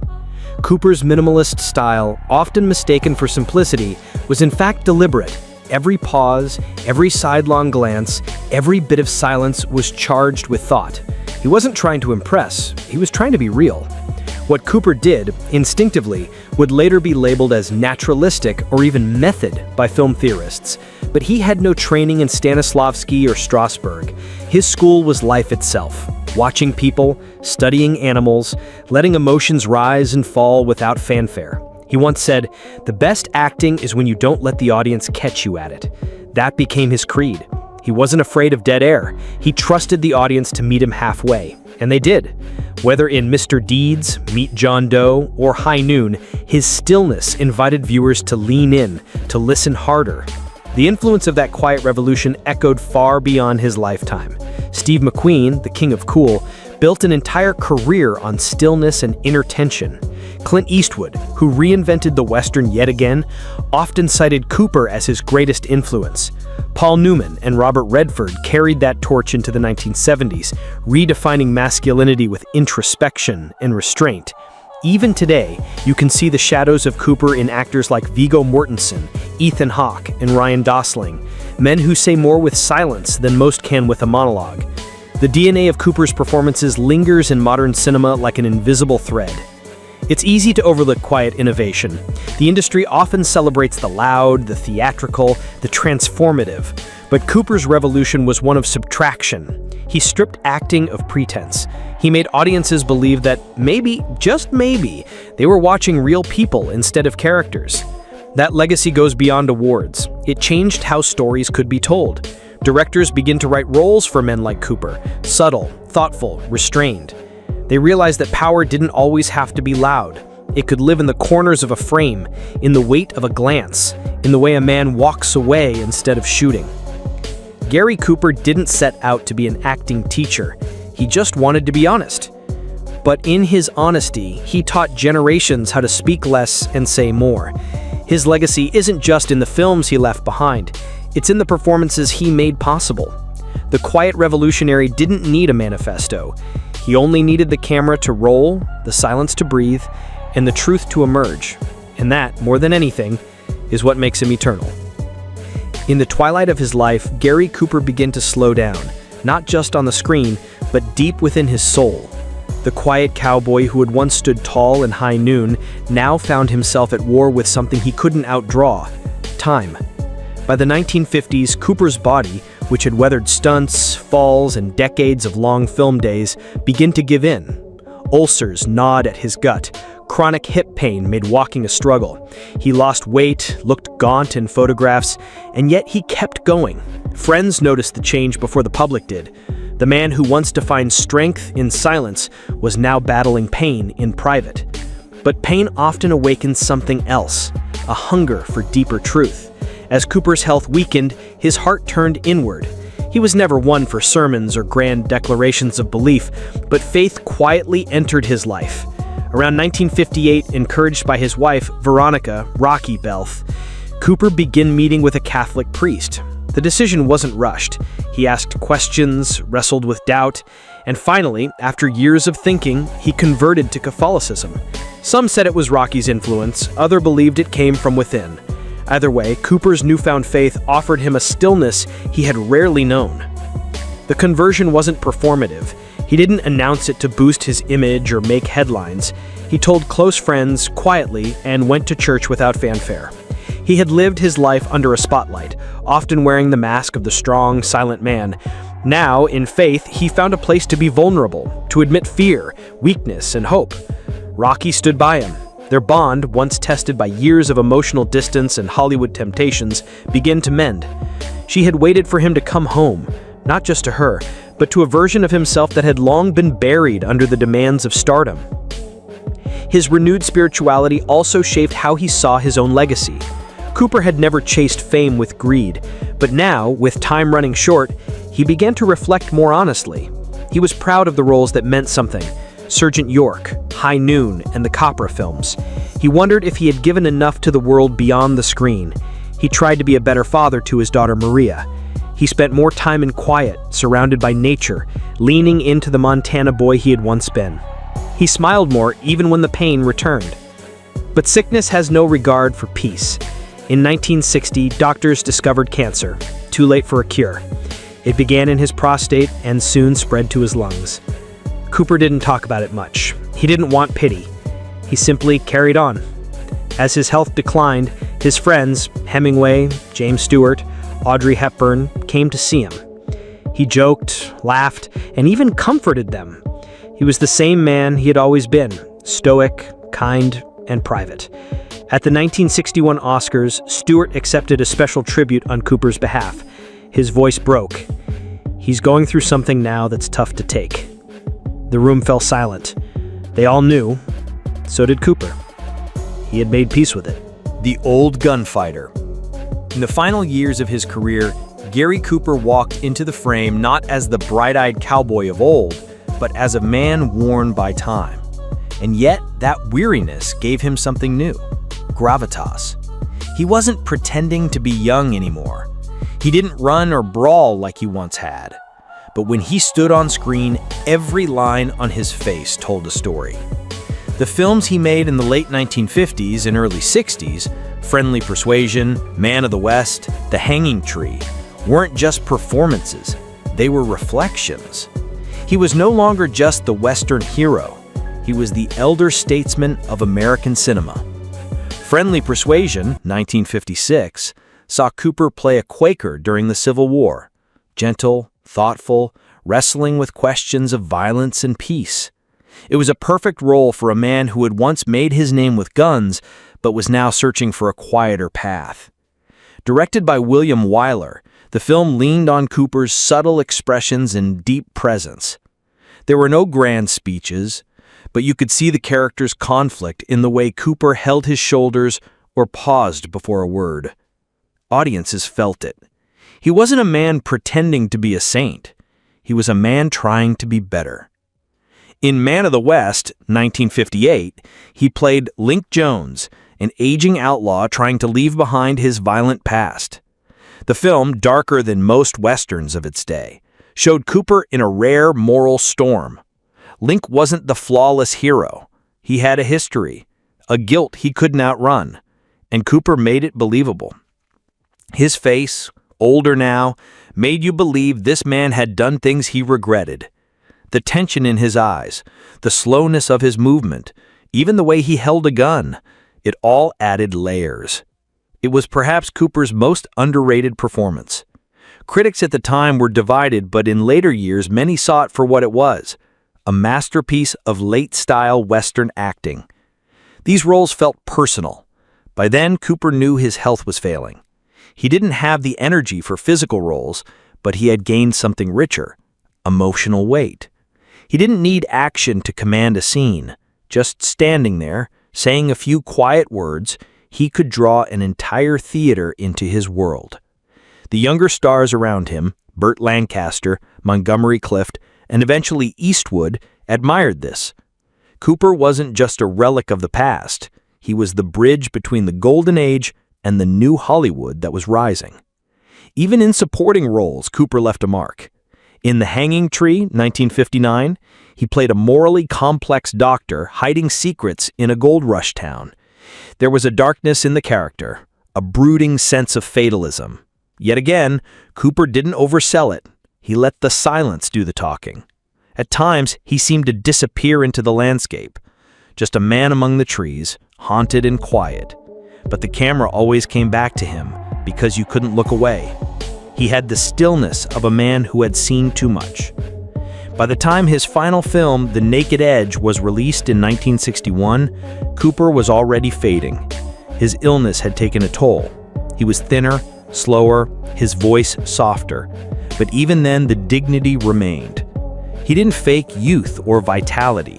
Cooper's minimalist style, often mistaken for simplicity, was in fact deliberate. Every pause, every sidelong glance, every bit of silence was charged with thought. He wasn't trying to impress, he was trying to be real. What Cooper did, instinctively, would later be labeled as naturalistic or even method by film theorists. But he had no training in Stanislavski or Strasberg. His school was life itself, watching people, studying animals, letting emotions rise and fall without fanfare. He once said, "The best acting is when you don't let the audience catch you at it." That became his creed. He wasn't afraid of dead air. He trusted the audience to meet him halfway. And they did. Whether in Mr. Deeds, Meet John Doe, or High Noon, his stillness invited viewers to lean in, to listen harder. The influence of that quiet revolution echoed far beyond his lifetime. Steve McQueen, the king of cool, built an entire career on stillness and inner tension. Clint Eastwood, who reinvented the Western yet again, often cited Cooper as his greatest influence. Paul Newman and Robert Redford carried that torch into the 1970s, redefining masculinity with introspection and restraint. Even today, you can see the shadows of Cooper in actors like Viggo Mortensen, Ethan Hawke, and Ryan Gosling, men who say more with silence than most can with a monologue. The DNA of Cooper's performances lingers in modern cinema like an invisible thread. It's easy to overlook quiet innovation. The industry often celebrates the loud, the theatrical, the transformative. But Cooper's revolution was one of subtraction. He stripped acting of pretense. He made audiences believe that maybe, just maybe, they were watching real people instead of characters. That legacy goes beyond awards. It changed how stories could be told. Directors begin to write roles for men like Cooper, subtle, thoughtful, restrained. They realized that power didn't always have to be loud. It could live in the corners of a frame, in the weight of a glance, in the way a man walks away instead of shooting. Gary Cooper didn't set out to be an acting teacher. He just wanted to be honest. But in his honesty, he taught generations how to speak less and say more. His legacy isn't just in the films he left behind, it's in the performances he made possible. The quiet revolutionary didn't need a manifesto. He only needed the camera to roll, the silence to breathe, and the truth to emerge. And that, more than anything, is what makes him eternal. In the twilight of his life, Gary Cooper began to slow down, not just on the screen, but deep within his soul. The quiet cowboy who had once stood tall in high noon now found himself at war with something he couldn't outdraw: time. By the 1950s, Cooper's body, which had weathered stunts, falls, and decades of long film days, began to give in. Ulcers gnawed at his gut. Chronic hip pain made walking a struggle. He lost weight, looked gaunt in photographs, and yet he kept going. Friends noticed the change before the public did. The man who once defined strength in silence was now battling pain in private. But pain often awakens something else, a hunger for deeper truth. As Cooper's health weakened, his heart turned inward. He was never one for sermons or grand declarations of belief, but faith quietly entered his life. Around 1958, encouraged by his wife, Veronica "Rocky" Belth, Cooper began meeting with a Catholic priest. The decision wasn't rushed. He asked questions, wrestled with doubt, and finally, after years of thinking, he converted to Catholicism. Some said it was Rocky's influence, others believed it came from within. Either way, Cooper's newfound faith offered him a stillness he had rarely known. The conversion wasn't performative. He didn't announce it to boost his image or make headlines. He told close friends quietly and went to church without fanfare. He had lived his life under a spotlight, often wearing the mask of the strong, silent man. Now, in faith, he found a place to be vulnerable, to admit fear, weakness, and hope. Rocky stood by him. Their bond, once tested by years of emotional distance and Hollywood temptations, began to mend. She had waited for him to come home, not just to her, but to a version of himself that had long been buried under the demands of stardom. His renewed spirituality also shaped how he saw his own legacy. Cooper had never chased fame with greed, but now, with time running short, he began to reflect more honestly. He was proud of the roles that meant something: Sergeant York, High Noon, and the Copra films. He wondered if he had given enough to the world beyond the screen. He tried to be a better father to his daughter Maria. He spent more time in quiet, surrounded by nature, leaning into the Montana boy he had once been. He smiled more even when the pain returned. But sickness has no regard for peace. In 1960, doctors discovered cancer, too late for a cure. It began in his prostate and soon spread to his lungs. Cooper didn't talk about it much. He didn't want pity. He simply carried on. As his health declined, his friends, Hemingway, James Stewart, Audrey Hepburn, came to see him. He joked, laughed, and even comforted them. He was the same man he had always been, stoic, kind, and private. At the 1961 Oscars, Stewart accepted a special tribute on Cooper's behalf. His voice broke. "He's going through something now that's tough to take." The room fell silent. They all knew. So did Cooper. He had made peace with it. The old gunfighter. In the final years of his career, Gary Cooper walked into the frame not as the bright-eyed cowboy of old, but as a man worn by time. And yet, that weariness gave him something new: gravitas. He wasn't pretending to be young anymore. He didn't run or brawl like he once had. But when he stood on screen, every line on his face told a story. The films he made in the late 1950s and early 60s, Friendly Persuasion, Man of the West, The Hanging Tree, weren't just performances, they were reflections. He was no longer just the Western hero, he was the elder statesman of American cinema. Friendly Persuasion, 1956, saw Cooper play a Quaker during the Civil War, gentle, thoughtful, wrestling with questions of violence and peace. It was a perfect role for a man who had once made his name with guns, but was now searching for a quieter path. Directed by William Wyler, the film leaned on Cooper's subtle expressions and deep presence. There were no grand speeches, but you could see the character's conflict in the way Cooper held his shoulders or paused before a word. Audiences felt it. He wasn't a man pretending to be a saint. He was a man trying to be better. In Man of the West, 1958, he played Link Jones, an aging outlaw trying to leave behind his violent past. The film, darker than most westerns of its day, showed Cooper in a rare moral storm. Link wasn't the flawless hero. He had a history, a guilt he couldn't outrun, and Cooper made it believable. His face, older now, made you believe this man had done things he regretted. The tension in his eyes, the slowness of his movement, even the way he held a gun, it all added layers. It was perhaps Cooper's most underrated performance. Critics at the time were divided, but in later years many saw it for what it was, a masterpiece of late-style Western acting. These roles felt personal. By then, Cooper knew his health was failing. He didn't have the energy for physical roles, but he had gained something richer, emotional weight. He didn't need action to command a scene. Just standing there, saying a few quiet words, he could draw an entire theater into his world. The younger stars around him, Burt Lancaster, Montgomery Clift, and eventually Eastwood, admired this. Cooper wasn't just a relic of the past. He was the bridge between the golden age and the new Hollywood that was rising. Even in supporting roles, Cooper left a mark. In The Hanging Tree, 1959, he played a morally complex doctor hiding secrets in a gold rush town. There was a darkness in the character, a brooding sense of fatalism. Yet again, Cooper didn't oversell it. He let the silence do the talking. At times, he seemed to disappear into the landscape, just a man among the trees, haunted and quiet. But the camera always came back to him because you couldn't look away. He had the stillness of a man who had seen too much. By the time his final film, The Naked Edge, was released in 1961, Cooper was already fading. His illness had taken a toll. He was thinner, slower, his voice softer. But even then, the dignity remained. He didn't fake youth or vitality.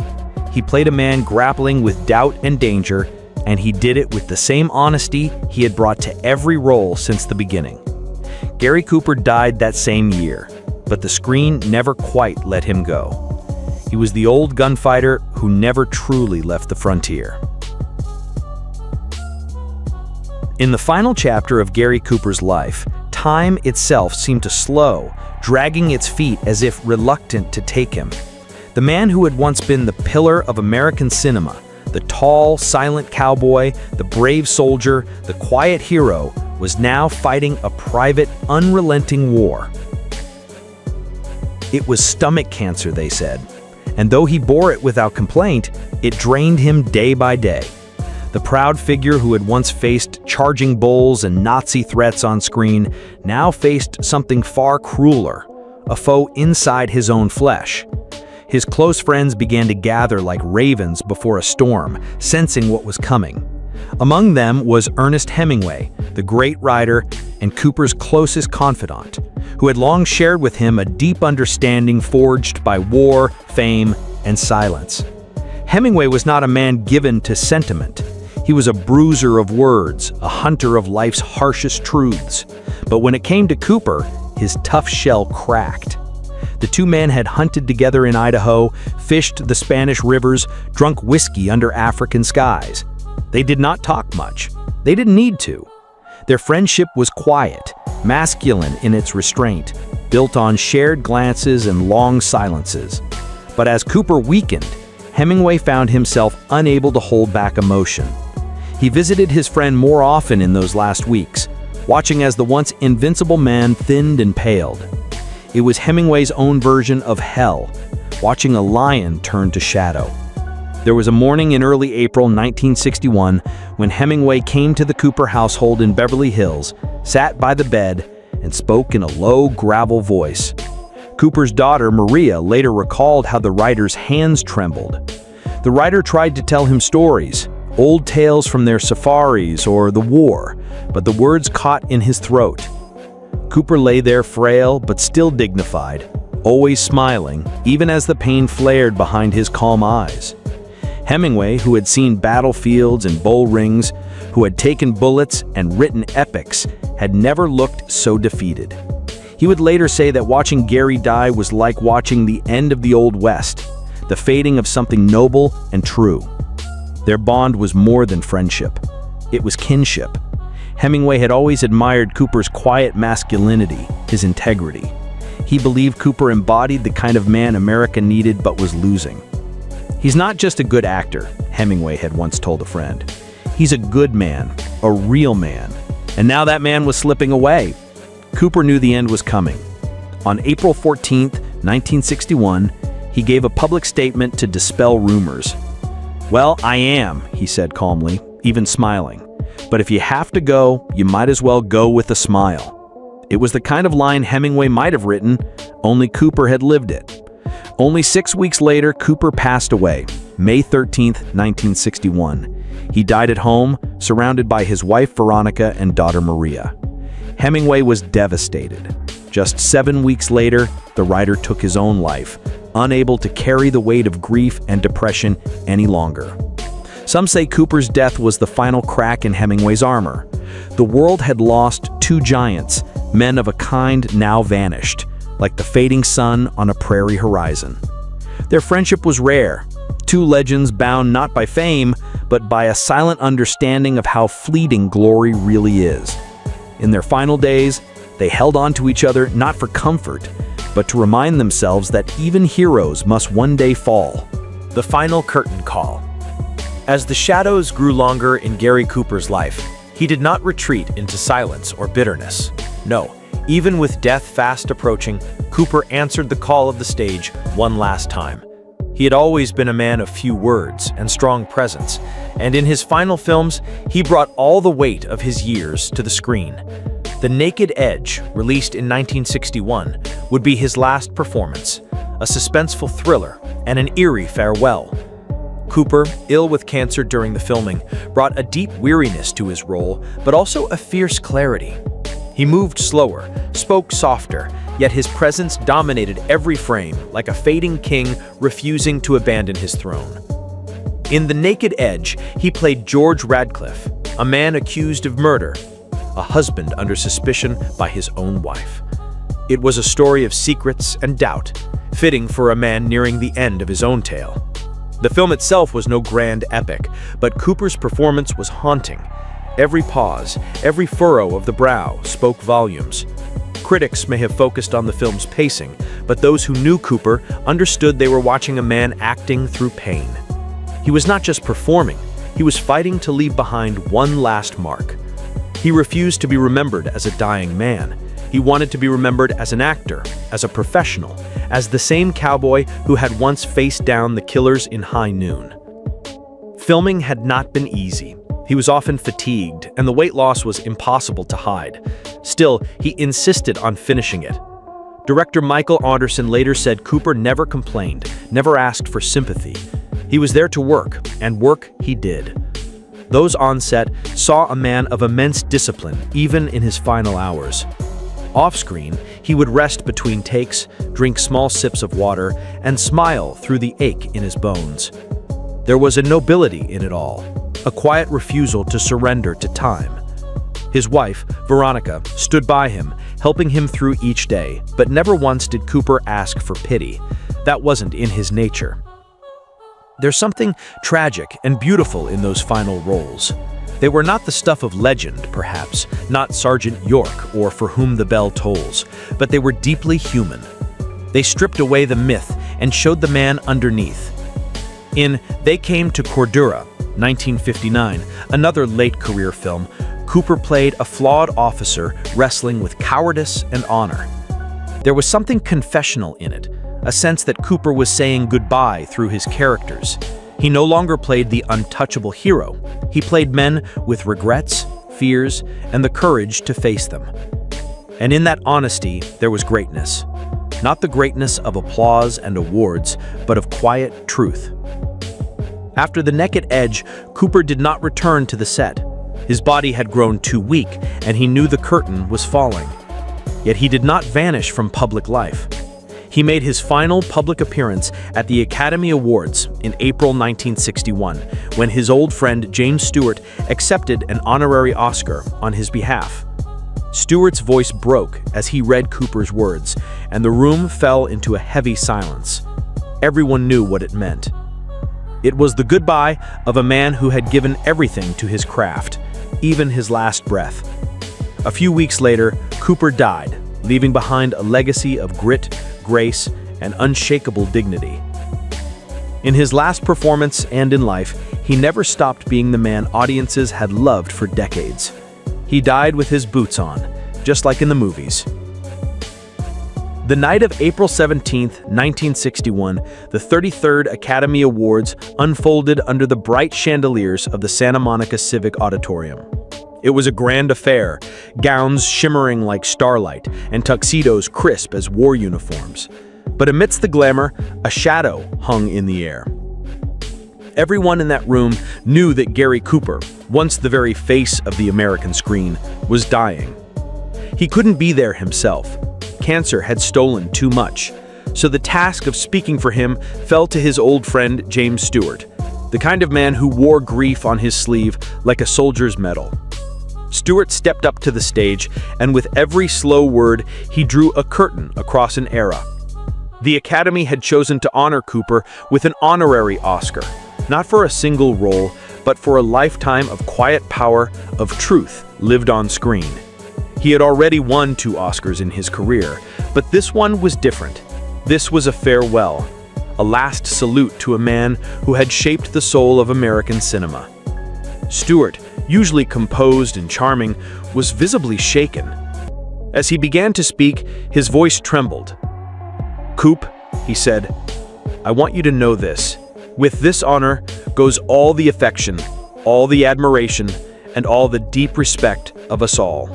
He played a man grappling with doubt and danger, and he did it with the same honesty he had brought to every role since the beginning. Gary Cooper died that same year, but the screen never quite let him go. He was the old gunfighter who never truly left the frontier. In the final chapter of Gary Cooper's life, time itself seemed to slow, dragging its feet as if reluctant to take him. The man who had once been the pillar of American cinema, the tall, silent cowboy, the brave soldier, the quiet hero, was now fighting a private, unrelenting war. It was stomach cancer, they said, and though he bore it without complaint, it drained him day by day. The proud figure who had once faced charging bulls and Nazi threats on screen now faced something far crueler, a foe inside his own flesh. His close friends began to gather like ravens before a storm, sensing what was coming. Among them was Ernest Hemingway, the great writer and Cooper's closest confidant, who had long shared with him a deep understanding forged by war, fame, and silence. Hemingway was not a man given to sentiment. He was a bruiser of words, a hunter of life's harshest truths. But when it came to Cooper, his tough shell cracked. The two men had hunted together in Idaho, fished the Spanish rivers, drunk whiskey under African skies. They did not talk much. They didn't need to. Their friendship was quiet, masculine in its restraint, built on shared glances and long silences. But as Cooper weakened, Hemingway found himself unable to hold back emotion. He visited his friend more often in those last weeks, watching as the once invincible man thinned and paled. It was Hemingway's own version of hell, watching a lion turn to shadow. There was a morning in early April 1961 when Hemingway came to the Cooper household in Beverly Hills, sat by the bed, and spoke in a low, gravel voice. Cooper's daughter, Maria, later recalled how the writer's hands trembled. The writer tried to tell him stories, old tales from their safaris or the war, but the words caught in his throat. Cooper lay there frail but still dignified, always smiling, even as the pain flared behind his calm eyes. Hemingway, who had seen battlefields and bull rings, who had taken bullets and written epics, had never looked so defeated. He would later say that watching Gary die was like watching the end of the Old West, the fading of something noble and true. Their bond was more than friendship. It was kinship. Hemingway had always admired Cooper's quiet masculinity, his integrity. He believed Cooper embodied the kind of man America needed but was losing. "He's not just a good actor," Hemingway had once told a friend. "He's a good man, a real man." And now that man was slipping away. Cooper knew the end was coming. On April 14, 1961, he gave a public statement to dispel rumors. "Well, I am," he said calmly, even smiling. "But if you have to go, you might as well go with a smile." It was the kind of line Hemingway might have written, only Cooper had lived it. Only 6 weeks later, Cooper passed away, May 13, 1961. He died at home, surrounded by his wife Veronica and daughter Maria. Hemingway was devastated. Just 7 weeks later, the writer took his own life, unable to carry the weight of grief and depression any longer. Some say Cooper's death was the final crack in Hemingway's armor. The world had lost two giants, men of a kind now vanished, like the fading sun on a prairie horizon. Their friendship was rare, two legends bound not by fame, but by a silent understanding of how fleeting glory really is. In their final days, they held on to each other not for comfort, but to remind themselves that even heroes must one day fall. The final curtain call. As the shadows grew longer in Gary Cooper's life, he did not retreat into silence or bitterness. No, even with death fast approaching, Cooper answered the call of the stage one last time. He had always been a man of few words and strong presence, and in his final films, he brought all the weight of his years to the screen. The Naked Edge, released in 1961, would be his last performance, a suspenseful thriller and an eerie farewell. Cooper, ill with cancer during the filming, brought a deep weariness to his role, but also a fierce clarity. He moved slower, spoke softer, yet his presence dominated every frame, like a fading king refusing to abandon his throne. In The Naked Edge, he played George Radcliffe, a man accused of murder, a husband under suspicion by his own wife. It was a story of secrets and doubt, fitting for a man nearing the end of his own tale. The film itself was no grand epic, but Cooper's performance was haunting. Every pause, every furrow of the brow spoke volumes. Critics may have focused on the film's pacing, but those who knew Cooper understood they were watching a man acting through pain. He was not just performing, he was fighting to leave behind one last mark. He refused to be remembered as a dying man. He wanted to be remembered as an actor, as a professional, as the same cowboy who had once faced down the killers in High Noon. Filming had not been easy. He was often fatigued, and the weight loss was impossible to hide. Still, he insisted on finishing it. Director Michael Anderson later said Cooper never complained, never asked for sympathy. He was there to work, and work he did. Those on set saw a man of immense discipline, even in his final hours. Off-screen, he would rest between takes, drink small sips of water, and smile through the ache in his bones. There was a nobility in it all, a quiet refusal to surrender to time. His wife, Veronica, stood by him, helping him through each day, but never once did Cooper ask for pity. That wasn't in his nature. There's something tragic and beautiful in those final roles. They were not the stuff of legend, perhaps, not Sergeant York or For Whom the Bell Tolls, but they were deeply human. They stripped away the myth and showed the man underneath. In They Came to Cordura, 1959, another late career film, Cooper played a flawed officer wrestling with cowardice and honor. There was something confessional in it, a sense that Cooper was saying goodbye through his characters. He no longer played the untouchable hero. He played men with regrets, fears, and the courage to face them. And in that honesty, there was greatness. Not the greatness of applause and awards, but of quiet truth. After The Naked Edge, Cooper did not return to the set. His body had grown too weak, and he knew the curtain was falling. Yet he did not vanish from public life. He made his final public appearance at the Academy Awards in April 1961, when his old friend James Stewart accepted an honorary Oscar on his behalf. Stewart's voice broke as he read Cooper's words, and the room fell into a heavy silence. Everyone knew what it meant. It was the goodbye of a man who had given everything to his craft, even his last breath. A few weeks later, Cooper died, leaving behind a legacy of grit, grace, and unshakable dignity. In his last performance and in life, he never stopped being the man audiences had loved for decades. He died with his boots on, just like in the movies. The night of April 17, 1961, the 33rd Academy Awards unfolded under the bright chandeliers of the Santa Monica Civic Auditorium. It was a grand affair, gowns shimmering like starlight and tuxedos crisp as war uniforms. But amidst the glamour, a shadow hung in the air. Everyone in that room knew that Gary Cooper, once the very face of the American screen, was dying. He couldn't be there himself. Cancer had stolen too much, so the task of speaking for him fell to his old friend James Stewart, the kind of man who wore grief on his sleeve like a soldier's medal. Stewart stepped up to the stage, and with every slow word, he drew a curtain across an era. The Academy had chosen to honor Cooper with an honorary Oscar, not for a single role, but for a lifetime of quiet power, of truth lived on screen. He had already won 2 Oscars in his career, but this one was different. This was a farewell, a last salute to a man who had shaped the soul of American cinema. Stewart, usually composed and charming, was visibly shaken. As he began to speak, his voice trembled. "Coop," he said, "I want you to know this. With this honor goes all the affection, all the admiration, and all the deep respect of us all."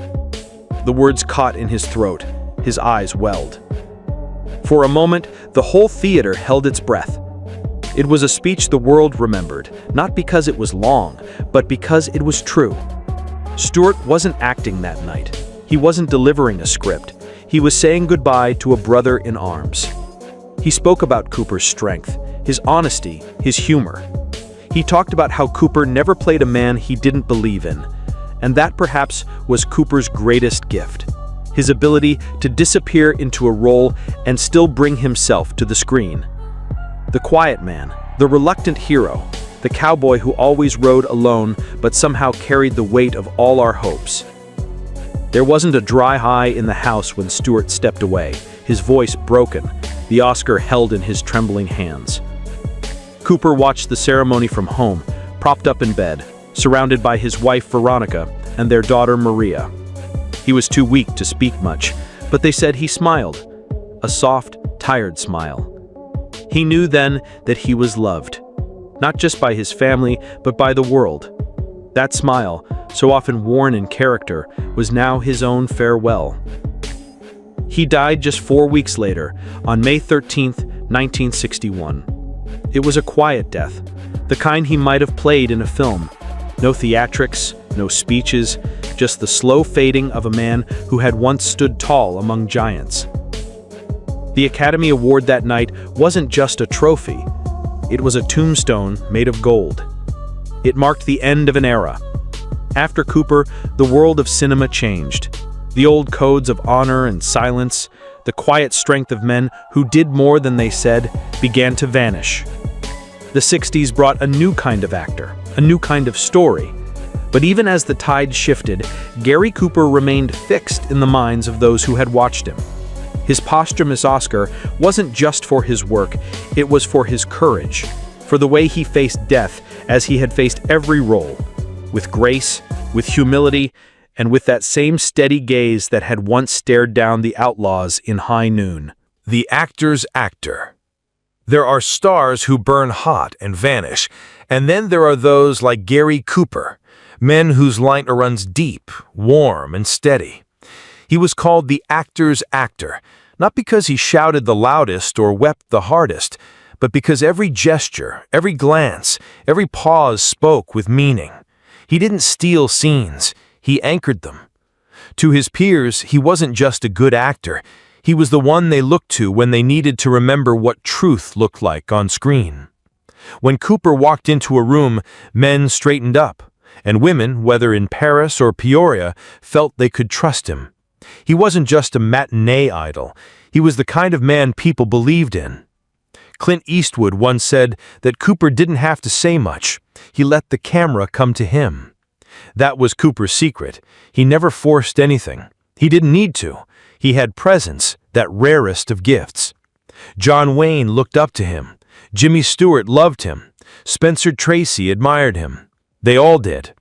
The words caught in his throat, his eyes welled. For a moment, the whole theater held its breath. It was a speech the world remembered, not because it was long, but because it was true. Stewart wasn't acting that night. He wasn't delivering a script. He was saying goodbye to a brother in arms. He spoke about Cooper's strength, his honesty, his humor. He talked about how Cooper never played a man he didn't believe in, and that perhaps was Cooper's greatest gift, his ability to disappear into a role and still bring himself to the screen. The quiet man, the reluctant hero, the cowboy who always rode alone but somehow carried the weight of all our hopes. There wasn't a dry eye in the house when Stewart stepped away, his voice broken, the Oscar held in his trembling hands. Cooper watched the ceremony from home, propped up in bed, surrounded by his wife Veronica and their daughter Maria. He was too weak to speak much, but they said he smiled, a soft, tired smile. He knew then that he was loved, not just by his family, but by the world. That smile, so often worn in character, was now his own farewell. He died just 4 weeks later, on May 13, 1961. It was a quiet death, the kind he might have played in a film. No theatrics, no speeches, just the slow fading of a man who had once stood tall among giants. The Academy Award that night wasn't just a trophy. It was a tombstone made of gold. It marked the end of an era. After Cooper, the world of cinema changed. The old codes of honor and silence, the quiet strength of men who did more than they said, began to vanish. The 60s brought a new kind of actor, a new kind of story. But even as the tide shifted, Gary Cooper remained fixed in the minds of those who had watched him. His posthumous Oscar wasn't just for his work, it was for his courage, for the way he faced death as he had faced every role, with grace, with humility, and with that same steady gaze that had once stared down the outlaws in High Noon. The actor's actor. There are stars who burn hot and vanish, and then there are those like Gary Cooper, men whose light runs deep, warm, and steady. He was called the actor's actor, not because he shouted the loudest or wept the hardest, but because every gesture, every glance, every pause spoke with meaning. He didn't steal scenes, he anchored them. To his peers, he wasn't just a good actor, he was the one they looked to when they needed to remember what truth looked like on screen. When Cooper walked into a room, men straightened up, and women, whether in Paris or Peoria, felt they could trust him. He wasn't just a matinee idol, he was the kind of man people believed in. Clint Eastwood once said that Cooper didn't have to say much, he let the camera come to him. That was Cooper's secret. He never forced anything. He didn't need to. He had presence, that rarest of gifts. John Wayne looked up to him. Jimmy Stewart loved him. Spencer Tracy admired him. They all did.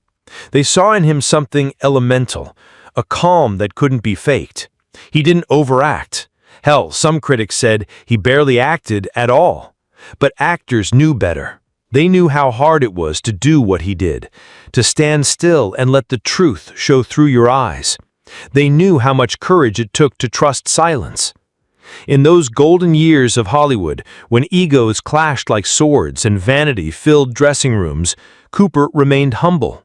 They saw in him something elemental, a calm that couldn't be faked. He didn't overact. Hell, some critics said he barely acted at all. But actors knew better. They knew how hard it was to do what he did, to stand still and let the truth show through your eyes. They knew how much courage it took to trust silence. In those golden years of Hollywood, when egos clashed like swords and vanity filled dressing rooms, Cooper remained humble.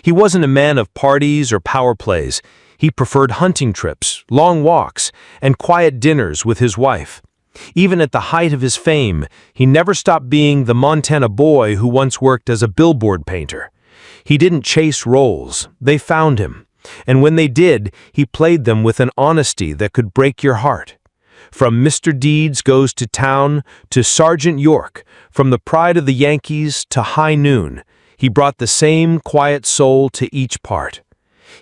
He wasn't a man of parties or power plays. He preferred hunting trips, long walks, and quiet dinners with his wife. Even at the height of his fame, he never stopped being the Montana boy who once worked as a billboard painter. He didn't chase roles, they found him. And when they did, he played them with an honesty that could break your heart. From Mr. Deeds Goes to Town to Sergeant York, from the Pride of the Yankees to High Noon, he brought the same quiet soul to each part.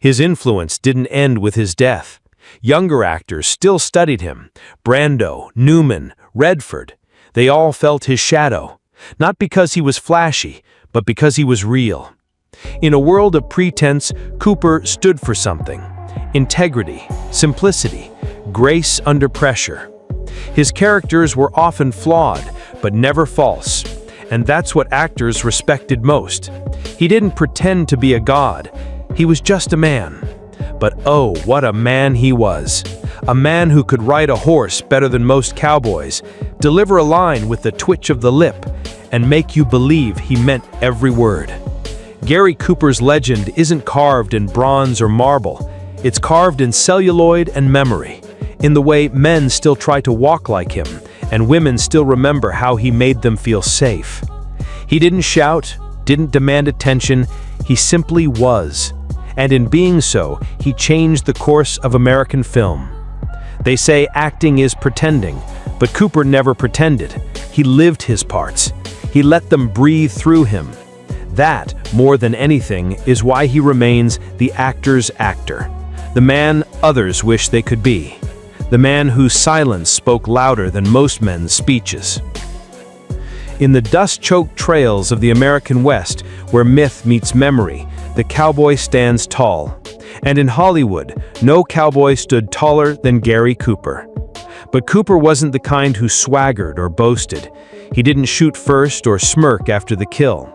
His influence didn't end with his death. Younger actors still studied him. Brando, Newman, Redford. They all felt his shadow, not because he was flashy, but because he was real. In a world of pretense, Cooper stood for something: integrity, simplicity, grace under pressure. His characters were often flawed, but never false, and that's what actors respected most. He didn't pretend to be a god. He was just a man. But oh, what a man he was. A man who could ride a horse better than most cowboys, deliver a line with the twitch of the lip, and make you believe he meant every word. Gary Cooper's legend isn't carved in bronze or marble. It's carved in celluloid and memory, in the way men still try to walk like him, and women still remember how he made them feel safe. He didn't shout, didn't demand attention, he simply was. And in being so, he changed the course of American film. They say acting is pretending, but Cooper never pretended. He lived his parts. He let them breathe through him. That, more than anything, is why he remains the actor's actor, the man others wish they could be, the man whose silence spoke louder than most men's speeches. In the dust-choked trails of the American West, where myth meets memory, the cowboy stands tall. And in Hollywood, no cowboy stood taller than Gary Cooper. But Cooper wasn't the kind who swaggered or boasted. He didn't shoot first or smirk after the kill.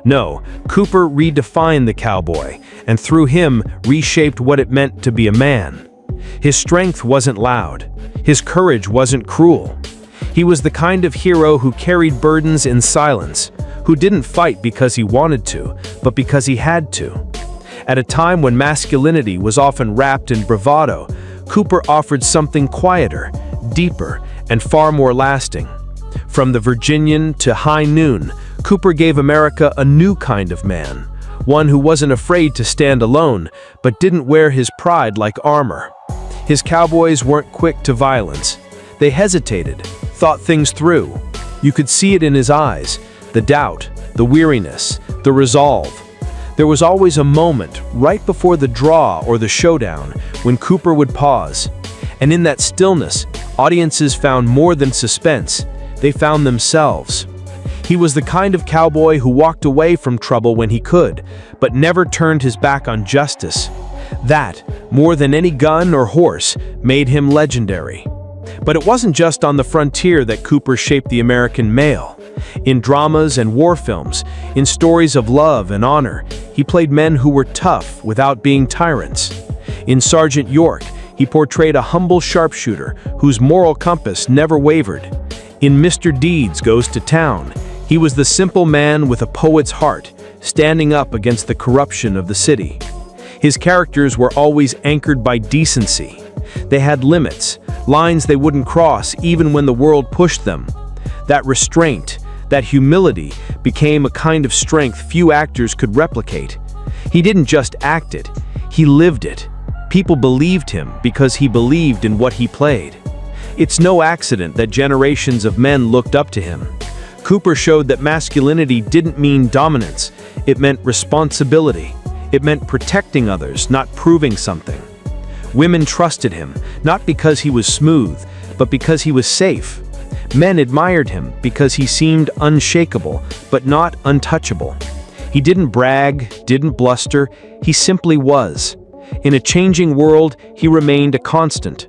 No, Cooper redefined the cowboy, and through him reshaped what it meant to be a man. His strength wasn't loud. His courage wasn't cruel. He was the kind of hero who carried burdens in silence, who didn't fight because he wanted to, but because he had to. At a time when masculinity was often wrapped in bravado, Cooper offered something quieter, deeper, and far more lasting. From the Virginian to High Noon, Cooper gave America a new kind of man, one who wasn't afraid to stand alone, but didn't wear his pride like armor. His cowboys weren't quick to violence. They hesitated, thought things through. You could see it in his eyes, the doubt, the weariness, the resolve. There was always a moment, right before the draw or the showdown, when Cooper would pause. And in that stillness, audiences found more than suspense. They found themselves. He was the kind of cowboy who walked away from trouble when he could, but never turned his back on justice. That, more than any gun or horse, made him legendary. But it wasn't just on the frontier that Cooper shaped the American male. In dramas and war films, in stories of love and honor, he played men who were tough without being tyrants. In Sergeant York, he portrayed a humble sharpshooter whose moral compass never wavered. In Mr. Deeds Goes to Town, he was the simple man with a poet's heart, standing up against the corruption of the city. His characters were always anchored by decency. They had limits, lines they wouldn't cross even when the world pushed them. That restraint, that humility, became a kind of strength few actors could replicate. He didn't just act it, he lived it. People believed him because he believed in what he played. It's no accident that generations of men looked up to him. Cooper showed that masculinity didn't mean dominance, it meant responsibility. It meant protecting others, not proving something. Women trusted him, not because he was smooth, but because he was safe. Men admired him because he seemed unshakable, but not untouchable. He didn't brag, didn't bluster, he simply was. In a changing world, he remained a constant.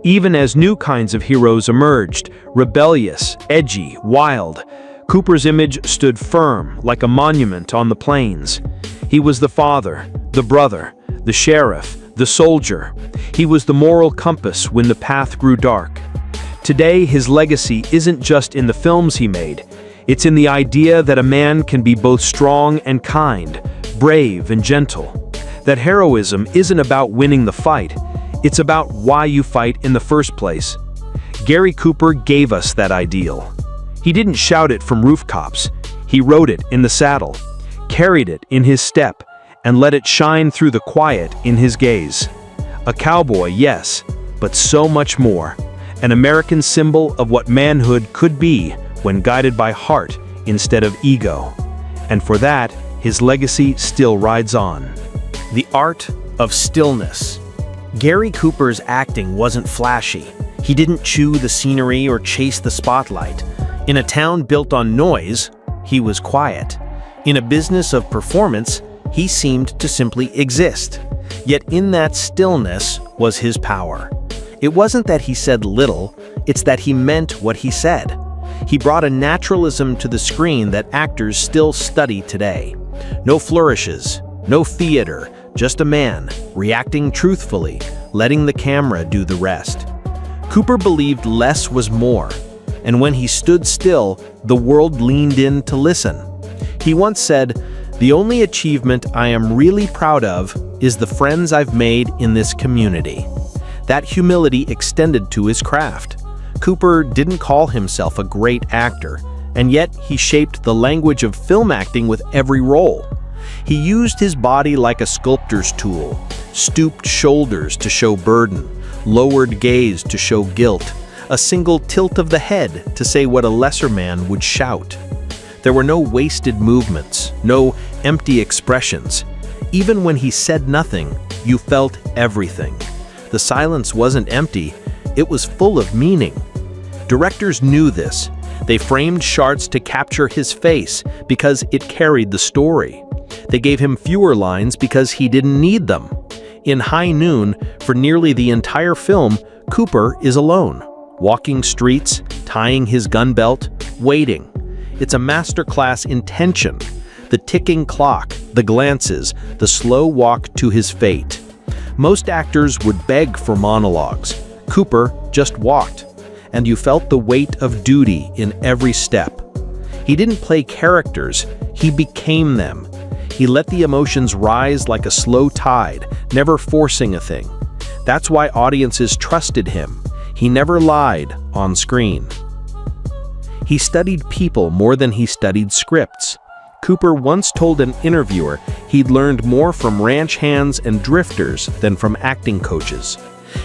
Even as new kinds of heroes emerged, rebellious, edgy, wild, Cooper's image stood firm, like a monument on the plains. He was the father, the brother, the sheriff, the soldier. He was the moral compass when the path grew dark. Today, his legacy isn't just in the films he made. It's in the idea that a man can be both strong and kind, brave and gentle. That heroism isn't about winning the fight. It's about why you fight in the first place. Gary Cooper gave us that ideal. He didn't shout it from rooftops. He wrote it in the saddle, carried it in his step, and let it shine through the quiet in his gaze. A cowboy, yes, but so much more. An American symbol of what manhood could be when guided by heart instead of ego. And for that, his legacy still rides on. The art of stillness. Gary Cooper's acting wasn't flashy. He didn't chew the scenery or chase the spotlight. In a town built on noise, he was quiet. In a business of performance, he seemed to simply exist. Yet in that stillness was his power. It wasn't that he said little, it's that he meant what he said. He brought a naturalism to the screen that actors still study today. No flourishes, no theater, just a man, reacting truthfully, letting the camera do the rest. Cooper believed less was more, and when he stood still, the world leaned in to listen. He once said, "The only achievement I am really proud of is the friends I've made in this community." That humility extended to his craft. Cooper didn't call himself a great actor, and yet he shaped the language of film acting with every role. He used his body like a sculptor's tool, stooped shoulders to show burden, lowered gaze to show guilt, a single tilt of the head to say what a lesser man would shout. There were no wasted movements, no empty expressions. Even when he said nothing, you felt everything. The silence wasn't empty, it was full of meaning. Directors knew this. They framed shots to capture his face because it carried the story. They gave him fewer lines because he didn't need them. In High Noon, for nearly the entire film, Cooper is alone, walking streets, tying his gun belt, waiting. It's a masterclass in tension. The ticking clock, the glances, the slow walk to his fate. Most actors would beg for monologues. Cooper just walked, and you felt the weight of duty in every step. He didn't play characters, he became them. He let the emotions rise like a slow tide, never forcing a thing. That's why audiences trusted him. He never lied on screen. He studied people more than he studied scripts. Cooper once told an interviewer he'd learned more from ranch hands and drifters than from acting coaches.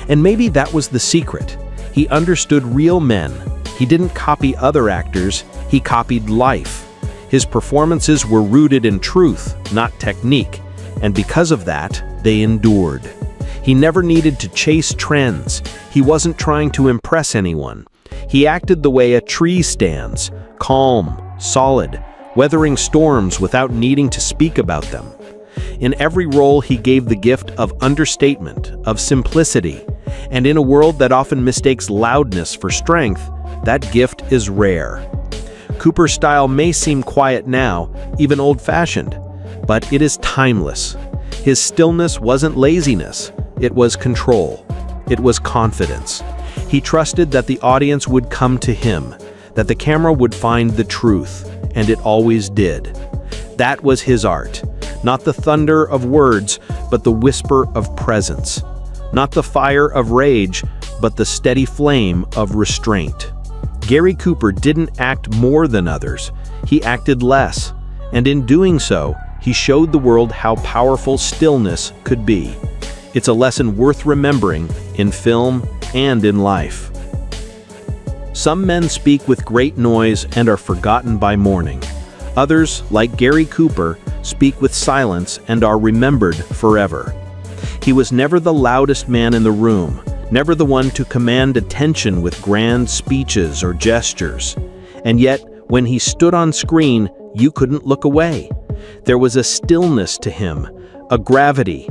And maybe that was the secret. He understood real men. He didn't copy other actors, he copied life. His performances were rooted in truth, not technique, and because of that, they endured. He never needed to chase trends. He wasn't trying to impress anyone. He acted the way a tree stands, calm, solid, weathering storms without needing to speak about them. In every role, he gave the gift of understatement, of simplicity, and in a world that often mistakes loudness for strength, that gift is rare. Cooper's style may seem quiet now, even old-fashioned, but it is timeless. His stillness wasn't laziness, it was control. It was confidence. He trusted that the audience would come to him, that the camera would find the truth, and it always did. That was his art. Not the thunder of words, but the whisper of presence. Not the fire of rage, but the steady flame of restraint. Gary Cooper didn't act more than others. He acted less. And in doing so, he showed the world how powerful stillness could be. It's a lesson worth remembering in film and in life. Some men speak with great noise and are forgotten by morning. Others, like Gary Cooper, speak with silence and are remembered forever. He was never the loudest man in the room, never the one to command attention with grand speeches or gestures. And yet, when he stood on screen, you couldn't look away. There was a stillness to him, a gravity.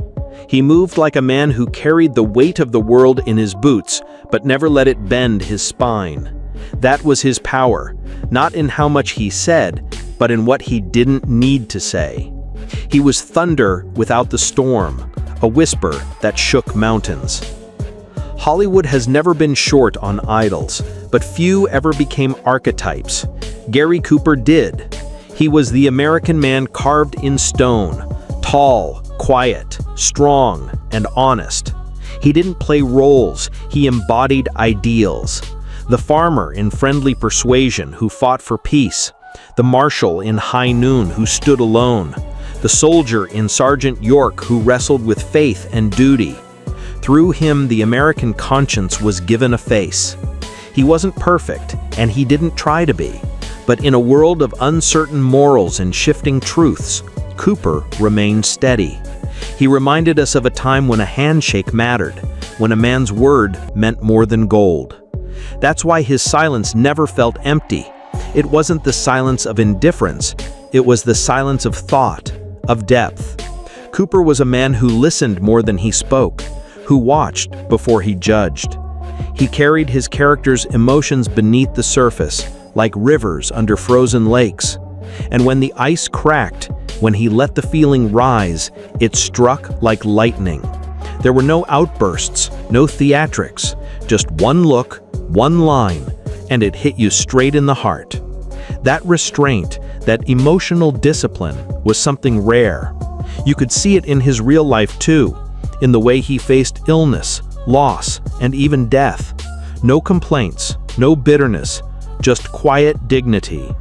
He moved like a man who carried the weight of the world in his boots, but never let it bend his spine. That was his power, not in how much he said, but in what he didn't need to say. He was thunder without the storm, a whisper that shook mountains. Hollywood has never been short on idols, but few ever became archetypes. Gary Cooper did. He was the American man carved in stone, tall, quiet, strong, and honest. He didn't play roles, he embodied ideals. The farmer in Friendly Persuasion who fought for peace, the marshal in High Noon who stood alone, the soldier in Sergeant York who wrestled with faith and duty. Through him, the American conscience was given a face. He wasn't perfect, and he didn't try to be. But in a world of uncertain morals and shifting truths, Cooper remained steady. He reminded us of a time when a handshake mattered, when a man's word meant more than gold. That's why his silence never felt empty. It wasn't the silence of indifference, it was the silence of thought, of depth. Cooper was a man who listened more than he spoke, who watched before he judged. He carried his characters' emotions beneath the surface, like rivers under frozen lakes. And when the ice cracked, when he let the feeling rise, it struck like lightning. There were no outbursts, no theatrics, just one look, one line, and it hit you straight in the heart. That restraint, that emotional discipline, was something rare. You could see it in his real life too, in the way he faced illness, loss, and even death. No complaints, no bitterness, just quiet dignity.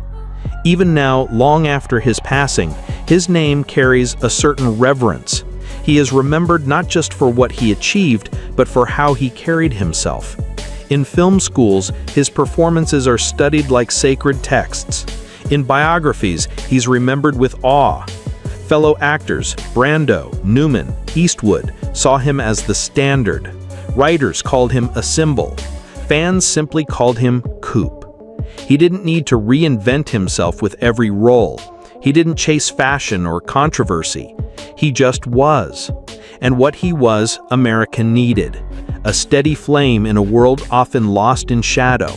Even now, long after his passing, his name carries a certain reverence. He is remembered not just for what he achieved, but for how he carried himself. In film schools, his performances are studied like sacred texts. In biographies, he's remembered with awe. Fellow actors, Brando, Newman, Eastwood, saw him as the standard. Writers called him a symbol. Fans simply called him Coop. He didn't need to reinvent himself with every role. He didn't chase fashion or controversy. He just was. And what he was, America needed. A steady flame in a world often lost in shadow.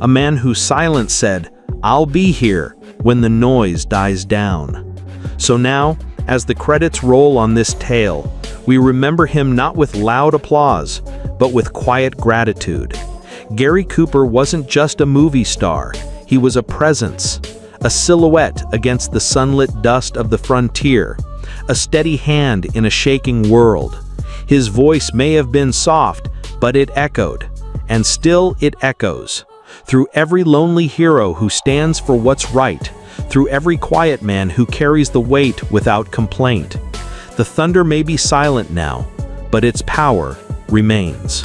A man whose silence said, "I'll be here," when the noise dies down. So now, as the credits roll on this tale, we remember him not with loud applause, but with quiet gratitude. Gary Cooper wasn't just a movie star, he was a presence, a silhouette against the sunlit dust of the frontier, a steady hand in a shaking world. His voice may have been soft, but it echoed, and still it echoes. Through every lonely hero who stands for what's right, through every quiet man who carries the weight without complaint. The thunder may be silent now, but its power remains.